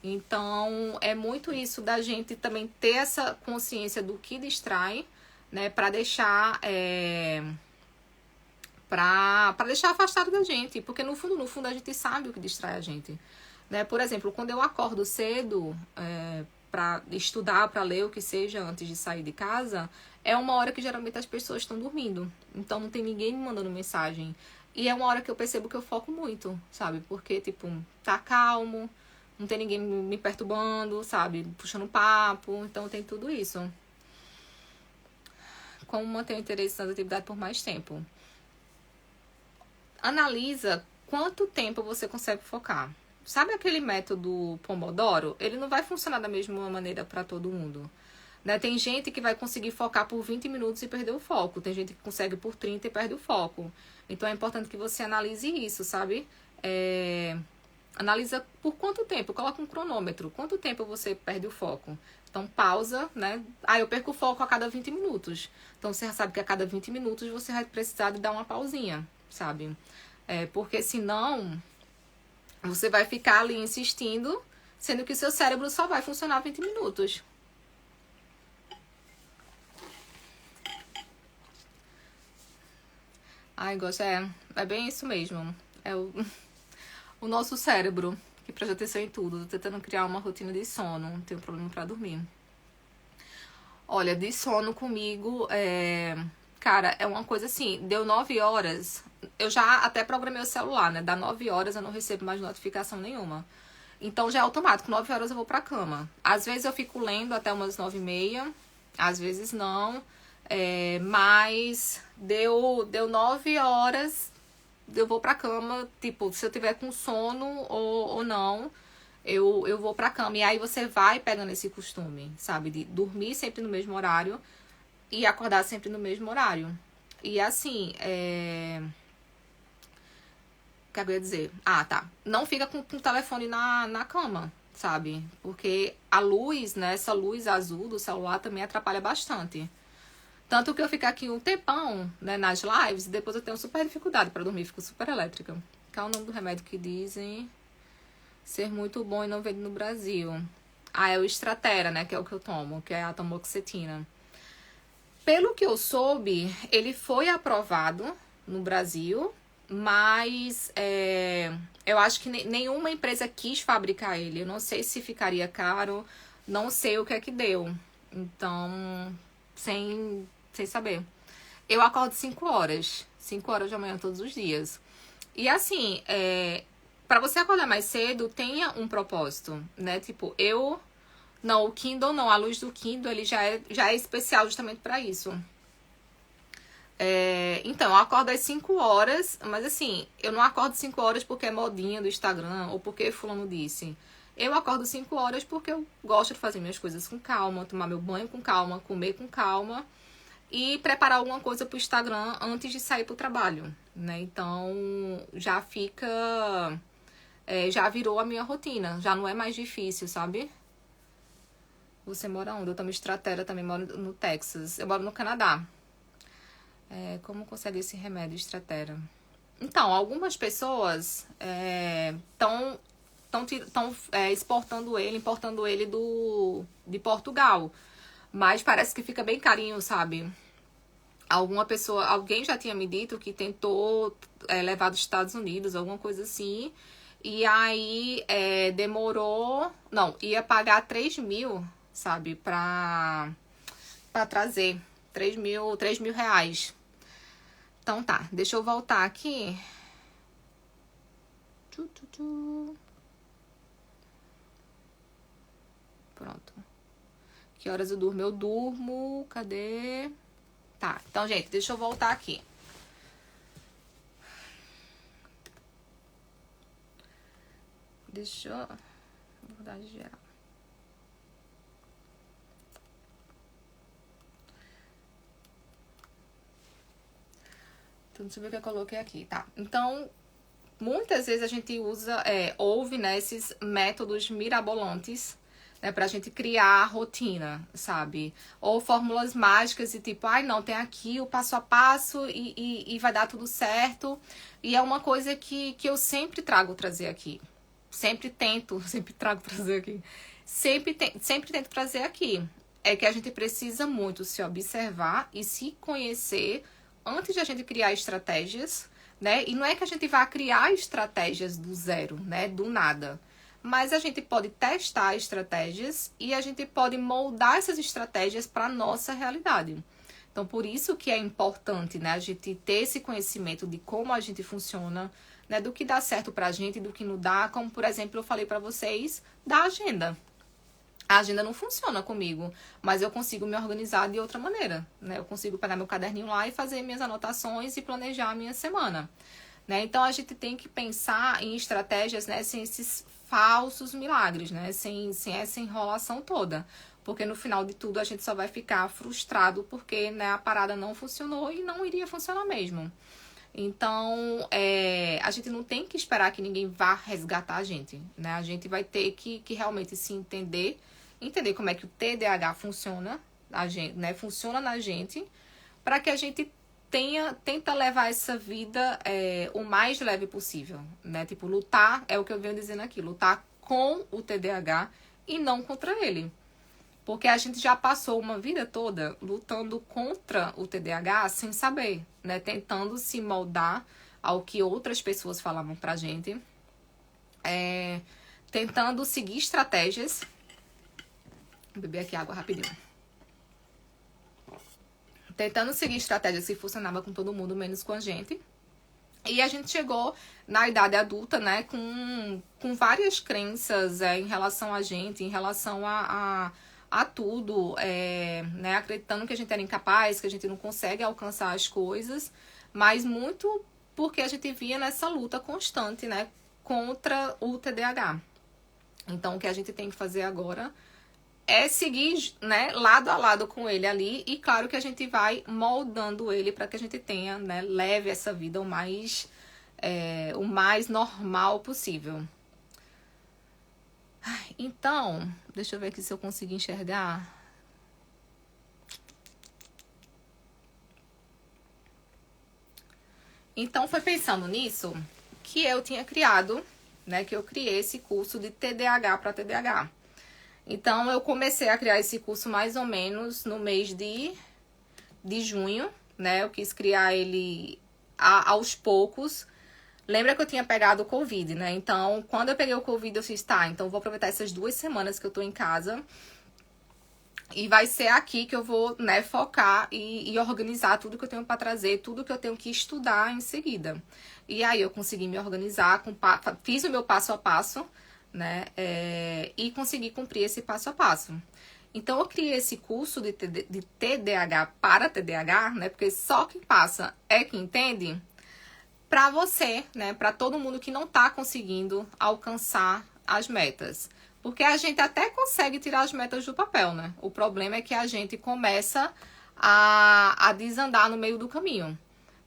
Então, é muito isso da gente também ter essa consciência do que distrai, né? Para deixar, para deixar afastado da gente. Porque no fundo, a gente sabe o que distrai a gente. Né? Por exemplo, quando eu acordo cedo, para estudar, para ler o que seja antes de sair de casa, é uma hora que geralmente as pessoas estão dormindo. Então não tem ninguém me mandando mensagem. E é uma hora que eu percebo que eu foco muito, sabe? Porque, tipo, tá calmo, não tem ninguém me perturbando, sabe? Puxando papo, então tem tudo isso. Como manter o interesse nas atividades por mais tempo? Analisa quanto tempo você consegue focar. Sabe aquele método Pomodoro? Ele não vai funcionar da mesma maneira para todo mundo. Né? Tem gente que vai conseguir focar por 20 minutos e perder o foco. Tem gente que consegue por 30 e perde o foco. Então é importante que você analise isso, sabe? Analisa por quanto tempo. Coloca um cronômetro. Quanto tempo você perde o foco? Então pausa, né? Eu perco o foco a cada 20 minutos. Então você já sabe que a cada 20 minutos você vai precisar de dar uma pausinha, sabe? Porque senão você vai ficar ali insistindo, sendo que o seu cérebro só vai funcionar 20 minutos. Gosto, é bem isso mesmo. É o nosso cérebro, que presta atenção em tudo. Tô tentando criar uma rotina de sono, não tenho problema pra dormir. Olha, de sono comigo, cara, é uma coisa assim, deu 9 horas, eu já até programei o celular, né? Dá 9 horas eu não recebo mais notificação nenhuma. Então já é automático, 9 horas eu vou pra cama. Às vezes eu fico lendo até umas 9h30, às vezes não. Mas deu 9 horas, eu vou pra cama, tipo, se eu tiver com sono ou não, eu vou pra cama. E aí você vai pegando esse costume, sabe? De dormir sempre no mesmo horário e acordar sempre no mesmo horário. E assim, o que eu ia dizer? Ah, tá. Não fica com o telefone na cama, sabe? Porque a luz, né? Essa luz azul do celular também atrapalha bastante. Tanto que eu fico aqui um tempão, né, nas lives, e depois eu tenho super dificuldade pra dormir, fico super elétrica. Qual é o nome do remédio que dizem ser muito bom e não vende no Brasil? Ah, é o Stratera, né, que é o que eu tomo, que é a tamoxetina. Pelo que eu soube, ele foi aprovado no Brasil, mas eu acho que nenhuma empresa quis fabricar ele. Eu não sei se ficaria caro, não sei o que é que deu. Então, sem saber. Eu acordo 5 horas. 5 horas da manhã todos os dias. E assim, para você acordar mais cedo, tenha um propósito, né? Tipo, Não, o Kindle não. A luz do Kindle, ele já é especial justamente para isso. Então, eu acordo às 5 horas, mas assim, eu não acordo 5 horas porque é modinha do Instagram ou porque fulano disse. Eu acordo 5 horas porque eu gosto de fazer minhas coisas com calma, tomar meu banho com calma, comer com calma e preparar alguma coisa pro Instagram antes de sair pro trabalho, né? Então, já fica... já virou a minha rotina, já não é mais difícil, sabe? Você mora onde? Eu tomo Stratera, também moro no Texas. Eu moro no Canadá. Como consegue esse remédio Stratera? Então, algumas pessoas estão importando ele de Portugal. Mas parece que fica bem carinho, sabe? Alguém já tinha me dito que tentou levar dos Estados Unidos, alguma coisa assim. E aí demorou. Não, ia pagar 3 mil, sabe? Pra trazer. 3 mil reais. Então tá, deixa eu voltar aqui. Pronto. Que horas eu durmo? Eu durmo. Cadê? Tá, então, gente, deixa eu voltar aqui. Deixa eu... Abordagem geral. Então, deixa eu ver o que eu coloquei aqui. Tá, então... Muitas vezes a gente ouve, né, esses métodos mirabolantes, né, pra gente criar rotina, sabe? Ou fórmulas mágicas e tipo, ai não, tem aqui o passo a passo e vai dar tudo certo. E é uma coisa que eu sempre trazer aqui. Sempre trago trazer aqui. Sempre tento trazer aqui. É que a gente precisa muito se observar e se conhecer antes de a gente criar estratégias, né? E não é que a gente vá criar estratégias do zero, né? Do nada. Mas a gente pode testar estratégias e a gente pode moldar essas estratégias para a nossa realidade. Então, por isso que é importante, né? A gente ter esse conhecimento de como a gente funciona, né? Do que dá certo pra gente e do que não dá. Como, por exemplo, eu falei pra vocês da agenda. A agenda não funciona comigo, mas eu consigo me organizar de outra maneira, né? Eu consigo pegar meu caderninho lá e fazer minhas anotações e planejar a minha semana, né? Então, a gente tem que pensar em estratégias, né? Sem esses falsos milagres, né? Sem essa enrolação toda. Porque no final de tudo a gente só vai ficar frustrado porque, né, a parada não funcionou e não iria funcionar mesmo. Então, a gente não tem que esperar que ninguém vá resgatar a gente, né? A gente vai ter que realmente se entender como é que o TDAH funciona, funciona na gente, para que a gente tenta levar essa vida o mais leve possível, né? Tipo, lutar, é o que eu venho dizendo aqui, lutar com o TDAH e não contra ele. Porque a gente já passou uma vida toda lutando contra o TDAH sem saber, né? Tentando se moldar ao que outras pessoas falavam pra gente. Tentando seguir estratégias. Vou beber aqui água rapidinho. Tentando seguir estratégias que funcionavam com todo mundo, menos com a gente. E a gente chegou na idade adulta, né? Com várias crenças em relação a gente, em relação a tudo, né, acreditando que a gente era incapaz, que a gente não consegue alcançar as coisas, mas muito porque a gente via nessa luta constante, né, contra o TDAH. Então, o que a gente tem que fazer agora é seguir, né, lado a lado com ele ali. E claro que a gente vai moldando ele para que a gente tenha, né, leve essa vida o mais normal possível. Então, deixa eu ver aqui se eu consigo enxergar. Então, foi pensando nisso que eu tinha criado, né, que eu criei esse curso de TDAH para TDAH. Então, eu comecei a criar esse curso mais ou menos no mês de junho, né? Eu quis criar ele aos poucos. Lembra que eu tinha pegado o Covid, né? Então, quando eu peguei o Covid, eu fiz, tá, então eu vou aproveitar essas 2 semanas que eu tô em casa. E vai ser aqui que eu vou, né, focar e organizar tudo que eu tenho para trazer, tudo que eu tenho que estudar em seguida. E aí eu consegui me organizar, fiz o meu passo a passo, né, e consegui cumprir esse passo a passo. Então, eu criei esse curso de TDAH para TDAH, né, porque só quem passa é quem entende, para você, né, para todo mundo que não tá conseguindo alcançar as metas. Porque a gente até consegue tirar as metas do papel, né? O problema é que a gente começa a desandar no meio do caminho,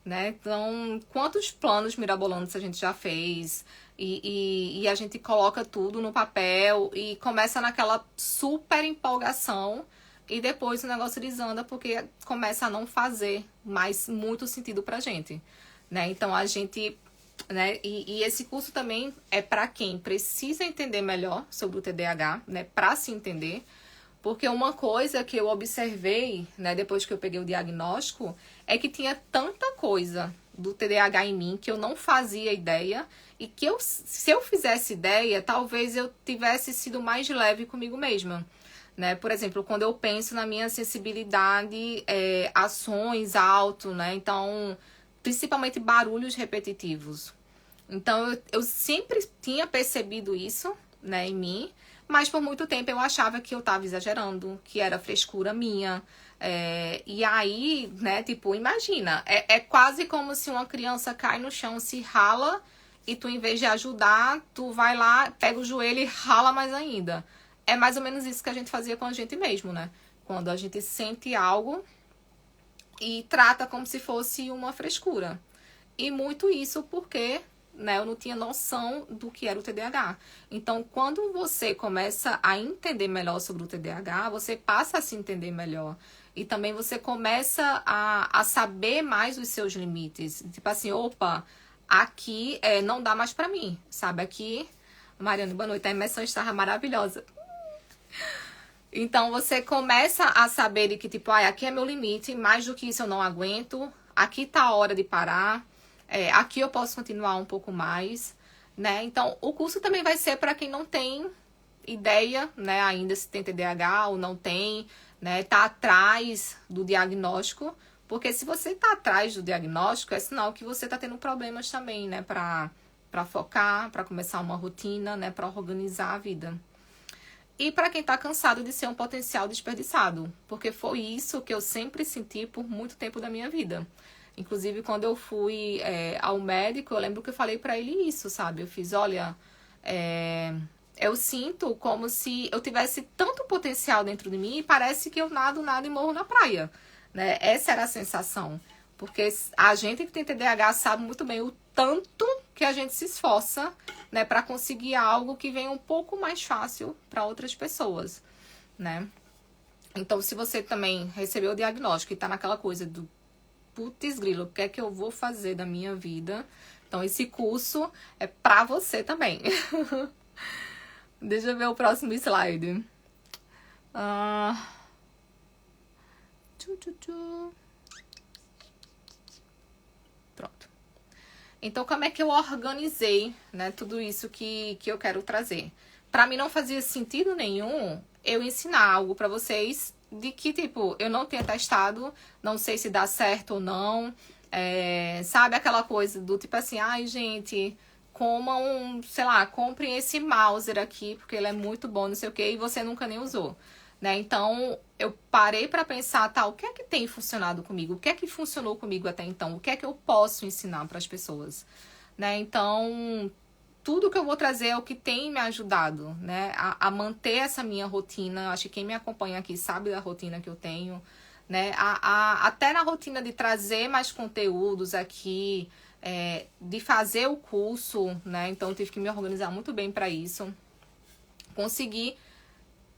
né? Então, quantos planos mirabolantes a gente já fez e a gente coloca tudo no papel e começa naquela super empolgação e depois o negócio desanda porque começa a não fazer mais muito sentido pra gente, né? Então, a gente... né? E esse curso também é para quem precisa entender melhor sobre o TDAH, né? Para se entender. Porque uma coisa que eu observei, né, depois que eu peguei o diagnóstico, é que tinha tanta coisa do TDAH em mim que eu não fazia ideia e que se eu fizesse ideia, talvez eu tivesse sido mais leve comigo mesma, né? Por exemplo, quando eu penso na minha sensibilidade a sons alto, né? Então, principalmente barulhos repetitivos. Então, eu sempre tinha percebido isso, né, em mim, mas por muito tempo eu achava que eu tava exagerando, que era frescura minha. E aí, né, tipo, imagina, é quase como se uma criança cai no chão, se rala, e tu, em vez de ajudar, tu vai lá, pega o joelho e rala mais ainda. É mais ou menos isso que a gente fazia com a gente mesmo, né? Quando a gente sente algo e trata como se fosse uma frescura. E muito isso porque, né, eu não tinha noção do que era o TDAH. Então, quando você começa a entender melhor sobre o TDAH, você passa a se entender melhor. E também você começa a saber mais os seus limites. Tipo assim, opa, aqui não dá mais pra mim, sabe? Aqui, Mariana, boa noite, a imersão estava maravilhosa. Então, você começa a saber que, tipo, aqui é meu limite, mais do que isso eu não aguento, aqui tá a hora de parar, aqui eu posso continuar um pouco mais, né? Então, o curso também vai ser para quem não tem ideia, né, ainda se tem TDAH ou não tem, né, tá atrás do diagnóstico, porque se você tá atrás do diagnóstico, é sinal que você tá tendo problemas também, né, pra focar, pra começar uma rotina, né, pra organizar a vida. E para quem tá cansado de ser um potencial desperdiçado, porque foi isso que eu sempre senti por muito tempo da minha vida. Inclusive, quando eu fui ao médico, eu lembro que eu falei para ele isso, sabe? Eu fiz, olha, eu sinto como se eu tivesse tanto potencial dentro de mim e parece que eu nado e morro na praia, né? Essa era a sensação. Porque a gente que tem TDAH sabe muito bem o tanto que a gente se esforça, né, para conseguir algo que venha um pouco mais fácil para outras pessoas, né? Então, se você também recebeu o diagnóstico e tá naquela coisa do putz grilo, o que é que eu vou fazer da minha vida? Então, esse curso é pra você também. Deixa eu ver o próximo slide. Pronto. Então, como é que eu organizei, né, tudo isso que eu quero trazer? Pra mim não fazia sentido nenhum eu ensinar algo pra vocês de que, tipo, eu não tenha testado, não sei se dá certo ou não. Sabe aquela coisa do tipo assim, ai, gente, comam, sei lá, comprem esse Mauser aqui, porque ele é muito bom, não sei o que, e você nunca nem usou, né? Então, eu parei pra pensar, tá, o que é que tem funcionado comigo? O que é que funcionou comigo até então? O que é que eu posso ensinar pras pessoas, né? Então, tudo que eu vou trazer é o que tem me ajudado, né? A manter essa minha rotina. Acho que quem me acompanha aqui sabe da rotina que eu tenho, né? Até na rotina de trazer mais conteúdos aqui, de fazer o curso, né? Então, eu tive que me organizar muito bem para isso. Conseguir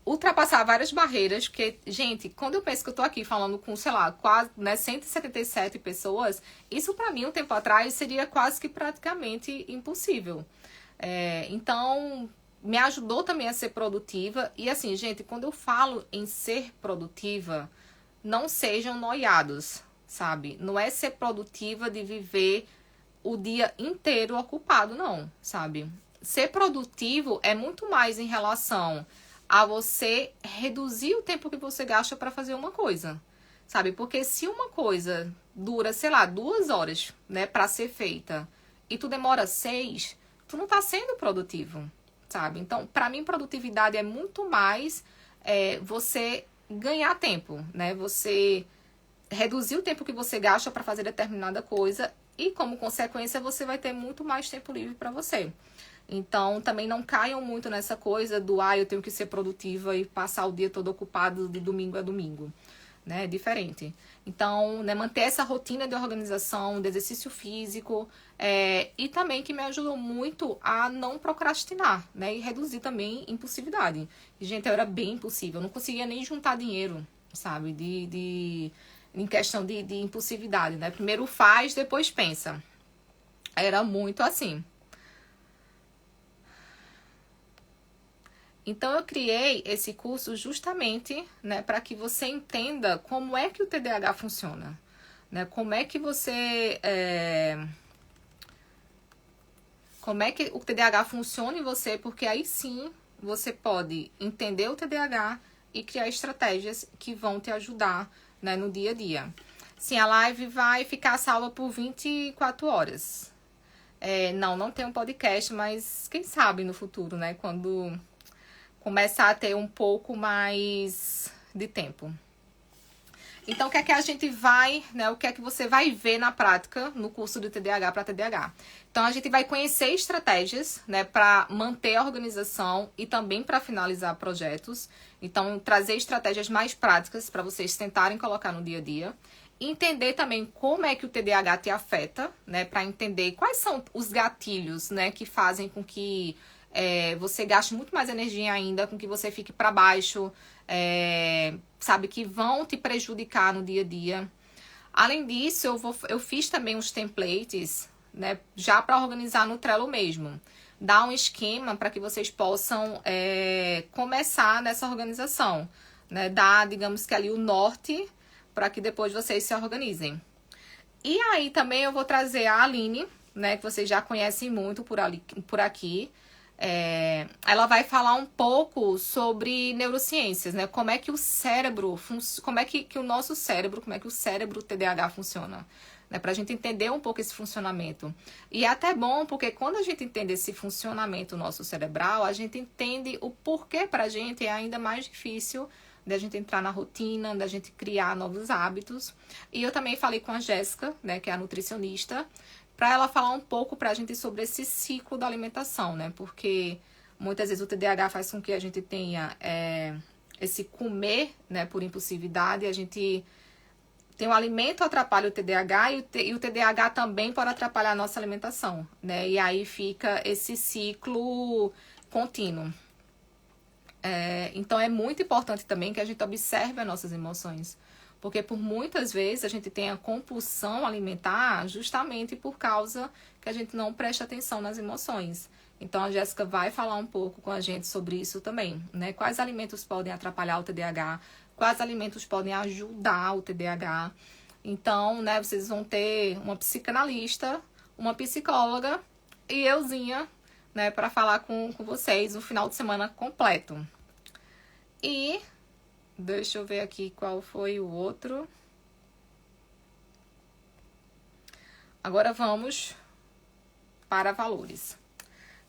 ultrapassar várias barreiras, porque, gente, quando eu penso que eu tô aqui falando com, sei lá, quase, né, 177 pessoas, isso pra mim, um tempo atrás, seria quase que praticamente impossível. Então, me ajudou também a ser produtiva. E assim, gente, quando eu falo em ser produtiva, não sejam noiados, sabe? Não é ser produtiva de viver o dia inteiro ocupado, não, sabe? Ser produtivo é muito mais em relação a você reduzir o tempo que você gasta para fazer uma coisa, sabe? Porque se uma coisa dura, sei lá, 2 horas, né, para ser feita, e tu demora 6, tu não tá sendo produtivo, sabe? Então, para mim, produtividade é muito mais você ganhar tempo, né? Você reduzir o tempo que você gasta para fazer determinada coisa e, como consequência, você vai ter muito mais tempo livre para você. Então, também não caiam muito nessa coisa do, eu tenho que ser produtiva e passar o dia todo ocupado de domingo a domingo, né? É diferente. Então, né, manter essa rotina de organização, de exercício físico, e também que me ajudou muito a não procrastinar, né? E reduzir também impulsividade. E, gente, eu era bem impulsiva, eu não conseguia nem juntar dinheiro, sabe? Em questão de impulsividade, né? Primeiro faz, depois pensa. Era muito assim. Então, eu criei esse curso justamente, né, para que você entenda como é que o TDAH funciona, né? Como é que como é que o TDAH funciona em você, porque aí sim você pode entender o TDAH e criar estratégias que vão te ajudar, né, no dia a dia. Sim, a live vai ficar salva por 24 horas. Não tem um podcast, mas quem sabe no futuro, né, quando começar a ter um pouco mais de tempo. Então, o que é que a gente vai, né? O que é que você vai ver na prática no curso do TDAH para TDAH? Então, a gente vai conhecer estratégias, né, para manter a organização e também para finalizar projetos. Então, trazer estratégias mais práticas para vocês tentarem colocar no dia a dia. Entender também como é que o TDAH te afeta, né, para entender quais são os gatilhos, né, que fazem com que você gaste muito mais energia ainda, com que você fique para baixo, sabe, que vão te prejudicar no dia a dia. Além disso, eu fiz também uns templates, né, já para organizar no Trello mesmo. Dar um esquema para que vocês possam começar nessa organização, né, dar, digamos que ali o norte, para que depois vocês se organizem. E aí também eu vou trazer a Aline, né, que vocês já conhecem muito por aqui. Ela vai falar um pouco sobre neurociências, né? Como é que o cérebro, como é que o nosso cérebro, como é que o cérebro TDAH funciona, né? Pra gente entender um pouco esse funcionamento. E é até bom, porque quando a gente entende esse funcionamento nosso cerebral, a gente entende o porquê pra gente é ainda mais difícil da gente entrar na rotina, da gente criar novos hábitos. E eu também falei com a Jéssica, né, que é a nutricionista, para ela falar um pouco pra gente sobre esse ciclo da alimentação, né? Porque muitas vezes o TDAH faz com que a gente tenha esse comer, né, por impulsividade. A gente tem o alimento atrapalha o TDAH e o TDAH também pode atrapalhar a nossa alimentação, né? E aí fica esse ciclo contínuo. Então é muito importante também que a gente observe as nossas emoções. Porque por muitas vezes a gente tem a compulsão alimentar justamente por causa que a gente não presta atenção nas emoções. Então a Jéssica vai falar um pouco com a gente sobre isso também, né? Quais alimentos podem atrapalhar o TDAH, quais alimentos podem ajudar o TDAH. Então, né, vocês vão ter uma psicanalista, uma psicóloga e euzinha, né, para falar com vocês no final de semana completo. E deixa eu ver aqui qual foi o outro. Agora vamos para valores,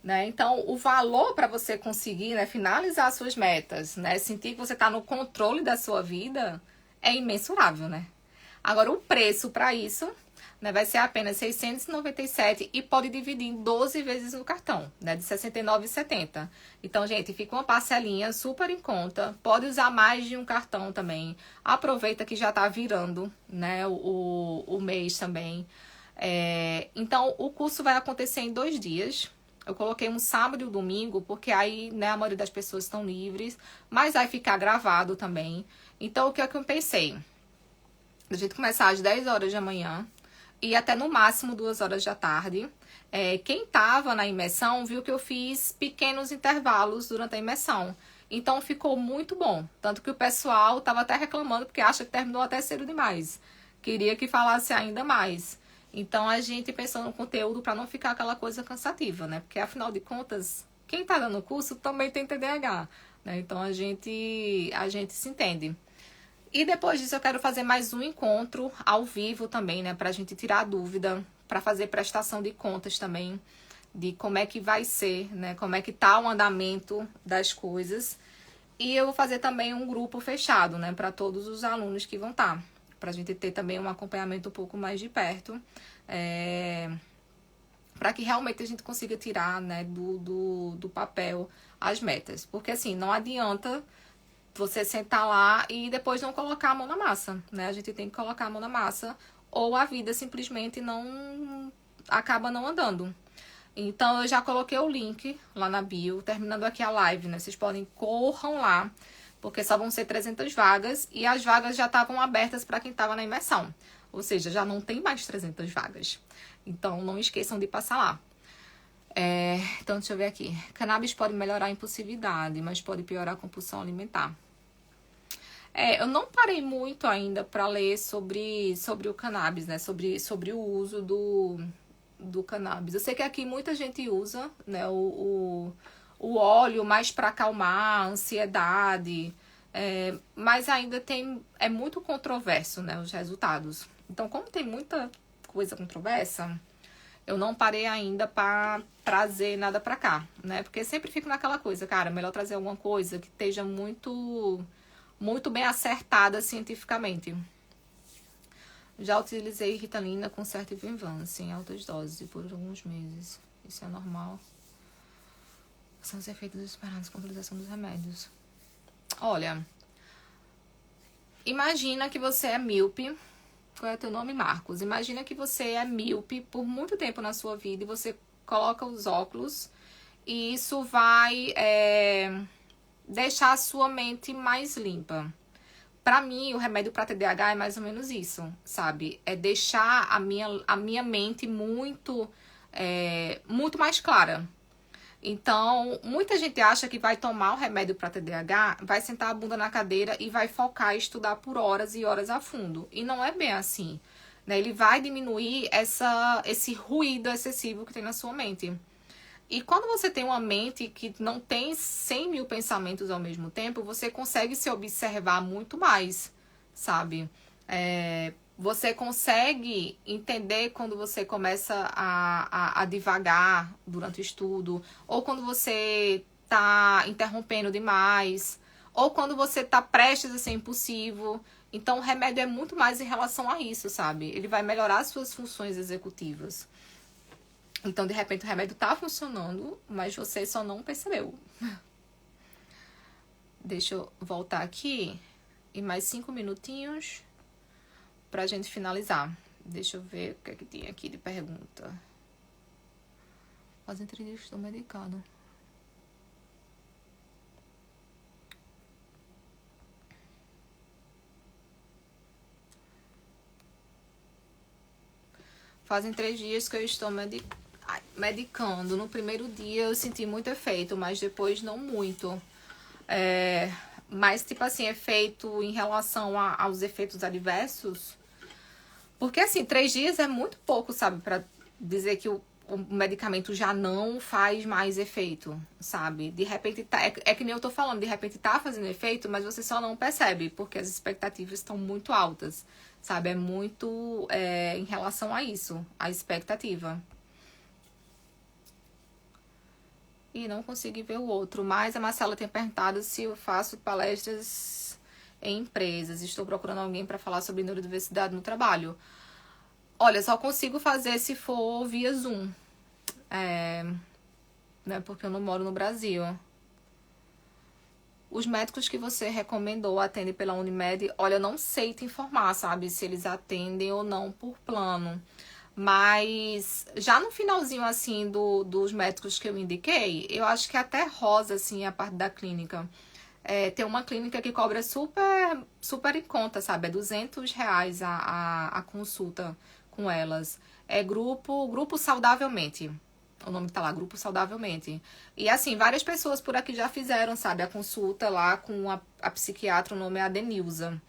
né? Então, o valor para você conseguir, né, finalizar suas metas, né, sentir que você está no controle da sua vida é imensurável, né? Agora, o preço para isso, né, vai ser apenas 697 e pode dividir em 12 vezes no cartão, né, de R$ 69,70. Então, gente, fica uma parcelinha super em conta. Pode usar mais de um cartão também. Aproveita que já tá virando, né, o mês também. Então, o curso vai acontecer em 2 dias. Eu coloquei um sábado e um domingo, porque aí, né, a maioria das pessoas estão livres, mas vai ficar gravado também. Então, o que é que eu pensei? A gente começar às 10 horas da manhã e até no máximo 2 horas da tarde. Quem tava na imersão viu que eu fiz pequenos intervalos durante a imersão. Então, ficou muito bom. Tanto que o pessoal tava até reclamando, porque acha que terminou até cedo demais. Queria que falasse ainda mais. Então, a gente pensou no conteúdo para não ficar aquela coisa cansativa, né? Porque, afinal de contas, quem tá dando o curso também tem TDAH, né? Então, a gente se entende. E depois disso, eu quero fazer mais um encontro ao vivo também, né? Pra gente tirar a dúvida, para fazer prestação de contas também, de como é que vai ser, né? Como é que tá o andamento das coisas. E eu vou fazer também um grupo fechado, né? Para todos os alunos que vão estar. Pra gente ter também um acompanhamento um pouco mais de perto. Para que realmente a gente consiga tirar, né, do papel as metas. Porque assim, não adianta você sentar lá e depois não colocar a mão na massa, né? A gente tem que colocar a mão na massa ou a vida simplesmente não acaba não andando. Então, eu já coloquei o link lá na bio, terminando aqui a live, né? Vocês corram lá, porque só vão ser 300 vagas e as vagas já estavam abertas para quem estava na imersão. Ou seja, já não tem mais 300 vagas. Então, não esqueçam de passar lá. Então, deixa eu ver aqui. Cannabis pode melhorar a impulsividade, mas pode piorar a compulsão alimentar. Eu não parei muito ainda para ler sobre o cannabis, né? Sobre o uso do cannabis. Eu sei que aqui muita gente usa, né? O óleo mais para acalmar a ansiedade, mas ainda é muito controverso, né? Os resultados. Então, como tem muita coisa controversa, eu não parei ainda para trazer nada para cá, né? Porque sempre fico naquela coisa, cara, melhor trazer alguma coisa que esteja muito bem acertada cientificamente. Já utilizei Ritalina com certa Venvance em altas doses por alguns meses. Isso é normal. São os efeitos esperados com a utilização dos remédios. Olha, imagina que você é míope. Qual é o teu nome, Marcos? Imagina que você é míope por muito tempo na sua vida e você coloca os óculos e isso vai deixar a sua mente mais limpa. Pra mim, o remédio pra TDAH é mais ou menos isso, sabe? É deixar a minha mente muito mais clara. Então, muita gente acha que vai tomar o remédio para TDAH, vai sentar a bunda na cadeira e vai focar e estudar por horas e horas a fundo. E não é bem assim, né? Ele vai diminuir esse ruído excessivo que tem na sua mente. E quando você tem uma mente que não tem 100 mil pensamentos ao mesmo tempo, você consegue se observar muito mais, sabe? Você consegue entender quando você começa a divagar durante o estudo, ou quando você tá interrompendo demais, ou quando você tá prestes a ser impulsivo. Então, o remédio é muito mais em relação a isso, sabe? Ele vai melhorar as suas funções executivas. Então, de repente, o remédio tá funcionando, mas você só não percebeu. Deixa eu voltar aqui. E mais 5 minutinhos pra gente finalizar. Deixa eu ver o que é que tem aqui de pergunta. Fazem 3 dias que estou medicado. Fazem 3 dias que eu estou medicando. No primeiro dia eu senti muito efeito, mas depois não muito. Mas, tipo assim, efeito em relação aos efeitos adversos. Porque, assim, 3 dias é muito pouco, sabe? Pra dizer que o medicamento já não faz mais efeito, sabe? De repente, é que nem eu tô falando, de repente tá fazendo efeito, mas você só não percebe, porque as expectativas estão muito altas, sabe? É muito em relação a isso, a expectativa. E não consegui ver o outro, mas a Marcela tem perguntado se eu faço palestras em empresas. Estou procurando alguém para falar sobre neurodiversidade no trabalho. Olha, só consigo fazer se for via Zoom. É, né, porque eu não moro no Brasil. Os médicos que você recomendou atendem pela Unimed. Olha, eu não sei te informar, sabe? Se eles atendem ou não por plano. Mas já no finalzinho, assim, dos médicos que eu indiquei, eu acho que até rosa, assim, a parte da clínica. Tem uma clínica que cobra super em conta, sabe? É R$ 200 a consulta com elas. É Grupo Saudavelmente. O nome tá lá, Grupo Saudavelmente. E assim, várias pessoas por aqui já fizeram, sabe? A consulta lá com a psiquiatra, o nome é Adenilza.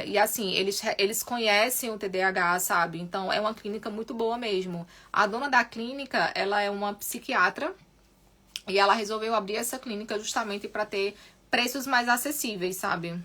E assim, eles conhecem o TDAH, sabe? Então é uma clínica muito boa mesmo. A dona da clínica, ela é uma psiquiatra e ela resolveu abrir essa clínica justamente para ter preços mais acessíveis, sabe?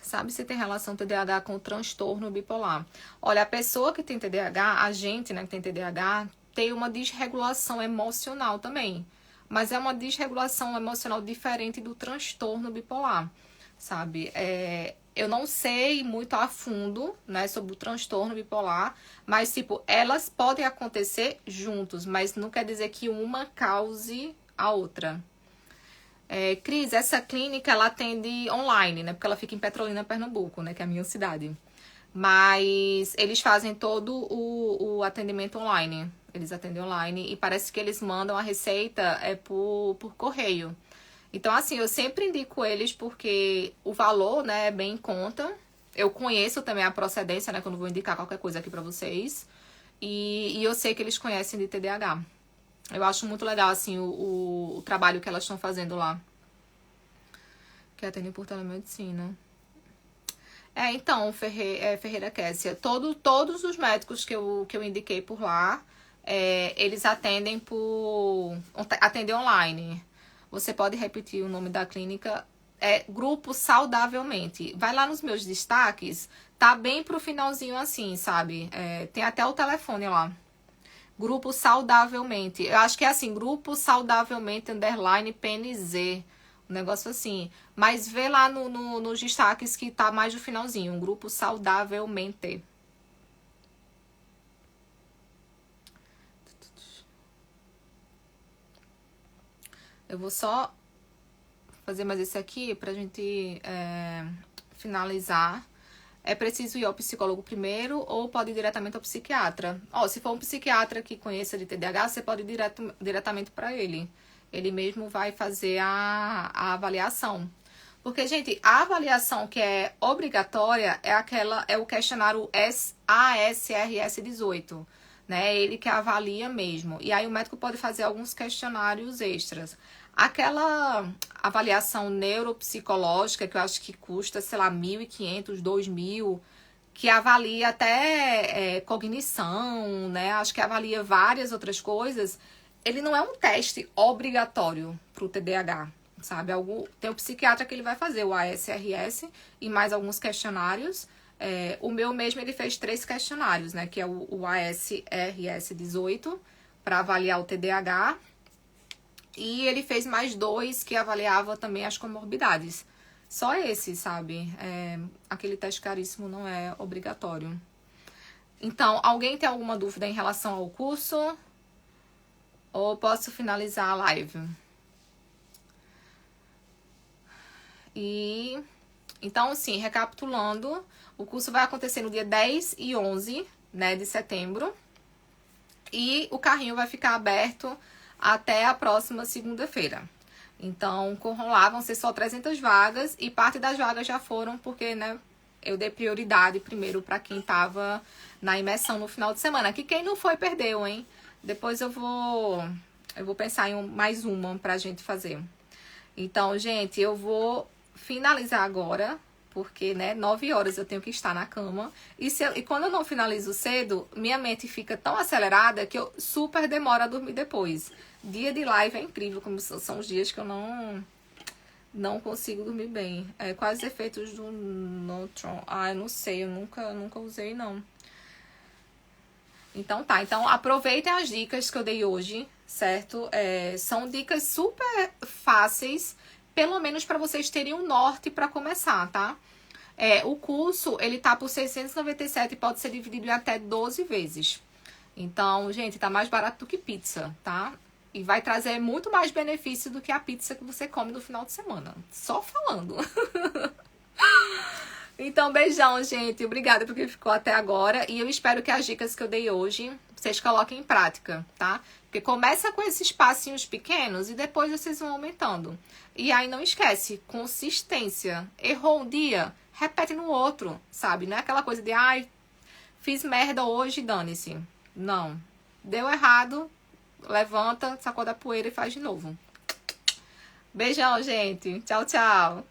Sabe se tem relação TDAH com transtorno bipolar? Olha, a pessoa que tem TDAH, a gente, né, que tem TDAH, tem uma desregulação emocional também. Mas é uma desregulação emocional diferente do transtorno bipolar, sabe? Eu não sei muito a fundo, né, sobre o transtorno bipolar, mas, tipo, elas podem acontecer juntos, mas não quer dizer que uma cause a outra. Cris, essa clínica ela atende online, né? Porque ela fica em Petrolina, Pernambuco, né? Que é a minha cidade. Mas eles fazem todo o atendimento online. Eles atendem online e parece que eles mandam a receita por correio. Então, assim, eu sempre indico eles porque o valor, né, é bem em conta. Eu conheço também a procedência, né? Que eu não vou indicar qualquer coisa aqui pra vocês. E eu sei que eles conhecem de TDAH. Eu acho muito legal, assim, o trabalho que elas estão fazendo lá. Que atendem por telemedicina. Então, Ferreira Kessia, todos os médicos que eu indiquei por lá, eles atendem online. Você pode repetir o nome da clínica? Grupo Saudavelmente. Vai lá nos meus destaques, tá bem pro finalzinho assim, sabe? Tem até o telefone lá. Grupo Saudavelmente. Eu acho que é assim, Grupo Saudavelmente _ PNZ. Um negócio assim. Mas vê lá nos destaques que tá mais no finalzinho. Um Grupo Saudavelmente. Eu vou só fazer mais esse aqui pra gente finalizar. É preciso ir ao psicólogo primeiro ou pode ir diretamente ao psiquiatra? Se for um psiquiatra que conheça de TDAH, você pode ir diretamente para ele. Ele mesmo vai fazer a avaliação. Porque, gente, a avaliação que é obrigatória é o questionário ASRS 18, né? Ele que avalia mesmo. E aí o médico pode fazer alguns questionários extras. Aquela avaliação neuropsicológica, que eu acho que custa, sei lá, 1.500, 2.000, que avalia até cognição, né? Acho que avalia várias outras coisas. Ele não é um teste obrigatório para o TDAH, sabe? Tem o psiquiatra que ele vai fazer o ASRS e mais alguns questionários. O meu mesmo, ele fez 3 questionários, né? Que é o ASRS 18, para avaliar o TDAH. E ele fez mais 2 que avaliava também as comorbidades. Só esse, sabe? Aquele teste caríssimo não é obrigatório. Então, alguém tem alguma dúvida em relação ao curso? Ou posso finalizar a live? Então, assim, recapitulando, o curso vai acontecer no dia 10 e 11, né, de setembro. E o carrinho vai ficar aberto até a próxima segunda-feira. Então, corram lá, vão ser só 300 vagas e parte das vagas já foram porque, né, eu dei prioridade primeiro para quem tava na imersão no final de semana. Que quem não foi, perdeu, hein? Depois eu vou pensar em mais uma pra gente fazer. Então, gente, eu vou finalizar agora, porque, né, 9 horas eu tenho que estar na cama. E quando eu não finalizo cedo, minha mente fica tão acelerada que eu super demoro a dormir depois. Dia de live é incrível, como são os dias que eu não consigo dormir bem. Quais os efeitos do Notron? Eu não sei, eu nunca usei, não. Então tá, então aproveitem as dicas que eu dei hoje, certo? São dicas super fáceis, pelo menos para vocês terem um norte para começar, tá? O curso, ele tá por 697 e pode ser dividido em até 12 vezes. Então, gente, tá mais barato do que pizza, tá? E vai trazer muito mais benefício do que a pizza que você come no final de semana. Só falando. Então, beijão, gente. Obrigada por quem ficou até agora. E eu espero que as dicas que eu dei hoje, vocês coloquem em prática, tá? Porque começa com esses passinhos pequenos e depois vocês vão aumentando. E aí não esquece, consistência. Errou um dia, repete no outro, sabe? Não é aquela coisa de, ai, fiz merda hoje, dane-se. Não. Deu errado, levanta, sacode a poeira e faz de novo. Beijão, gente. Tchau, tchau.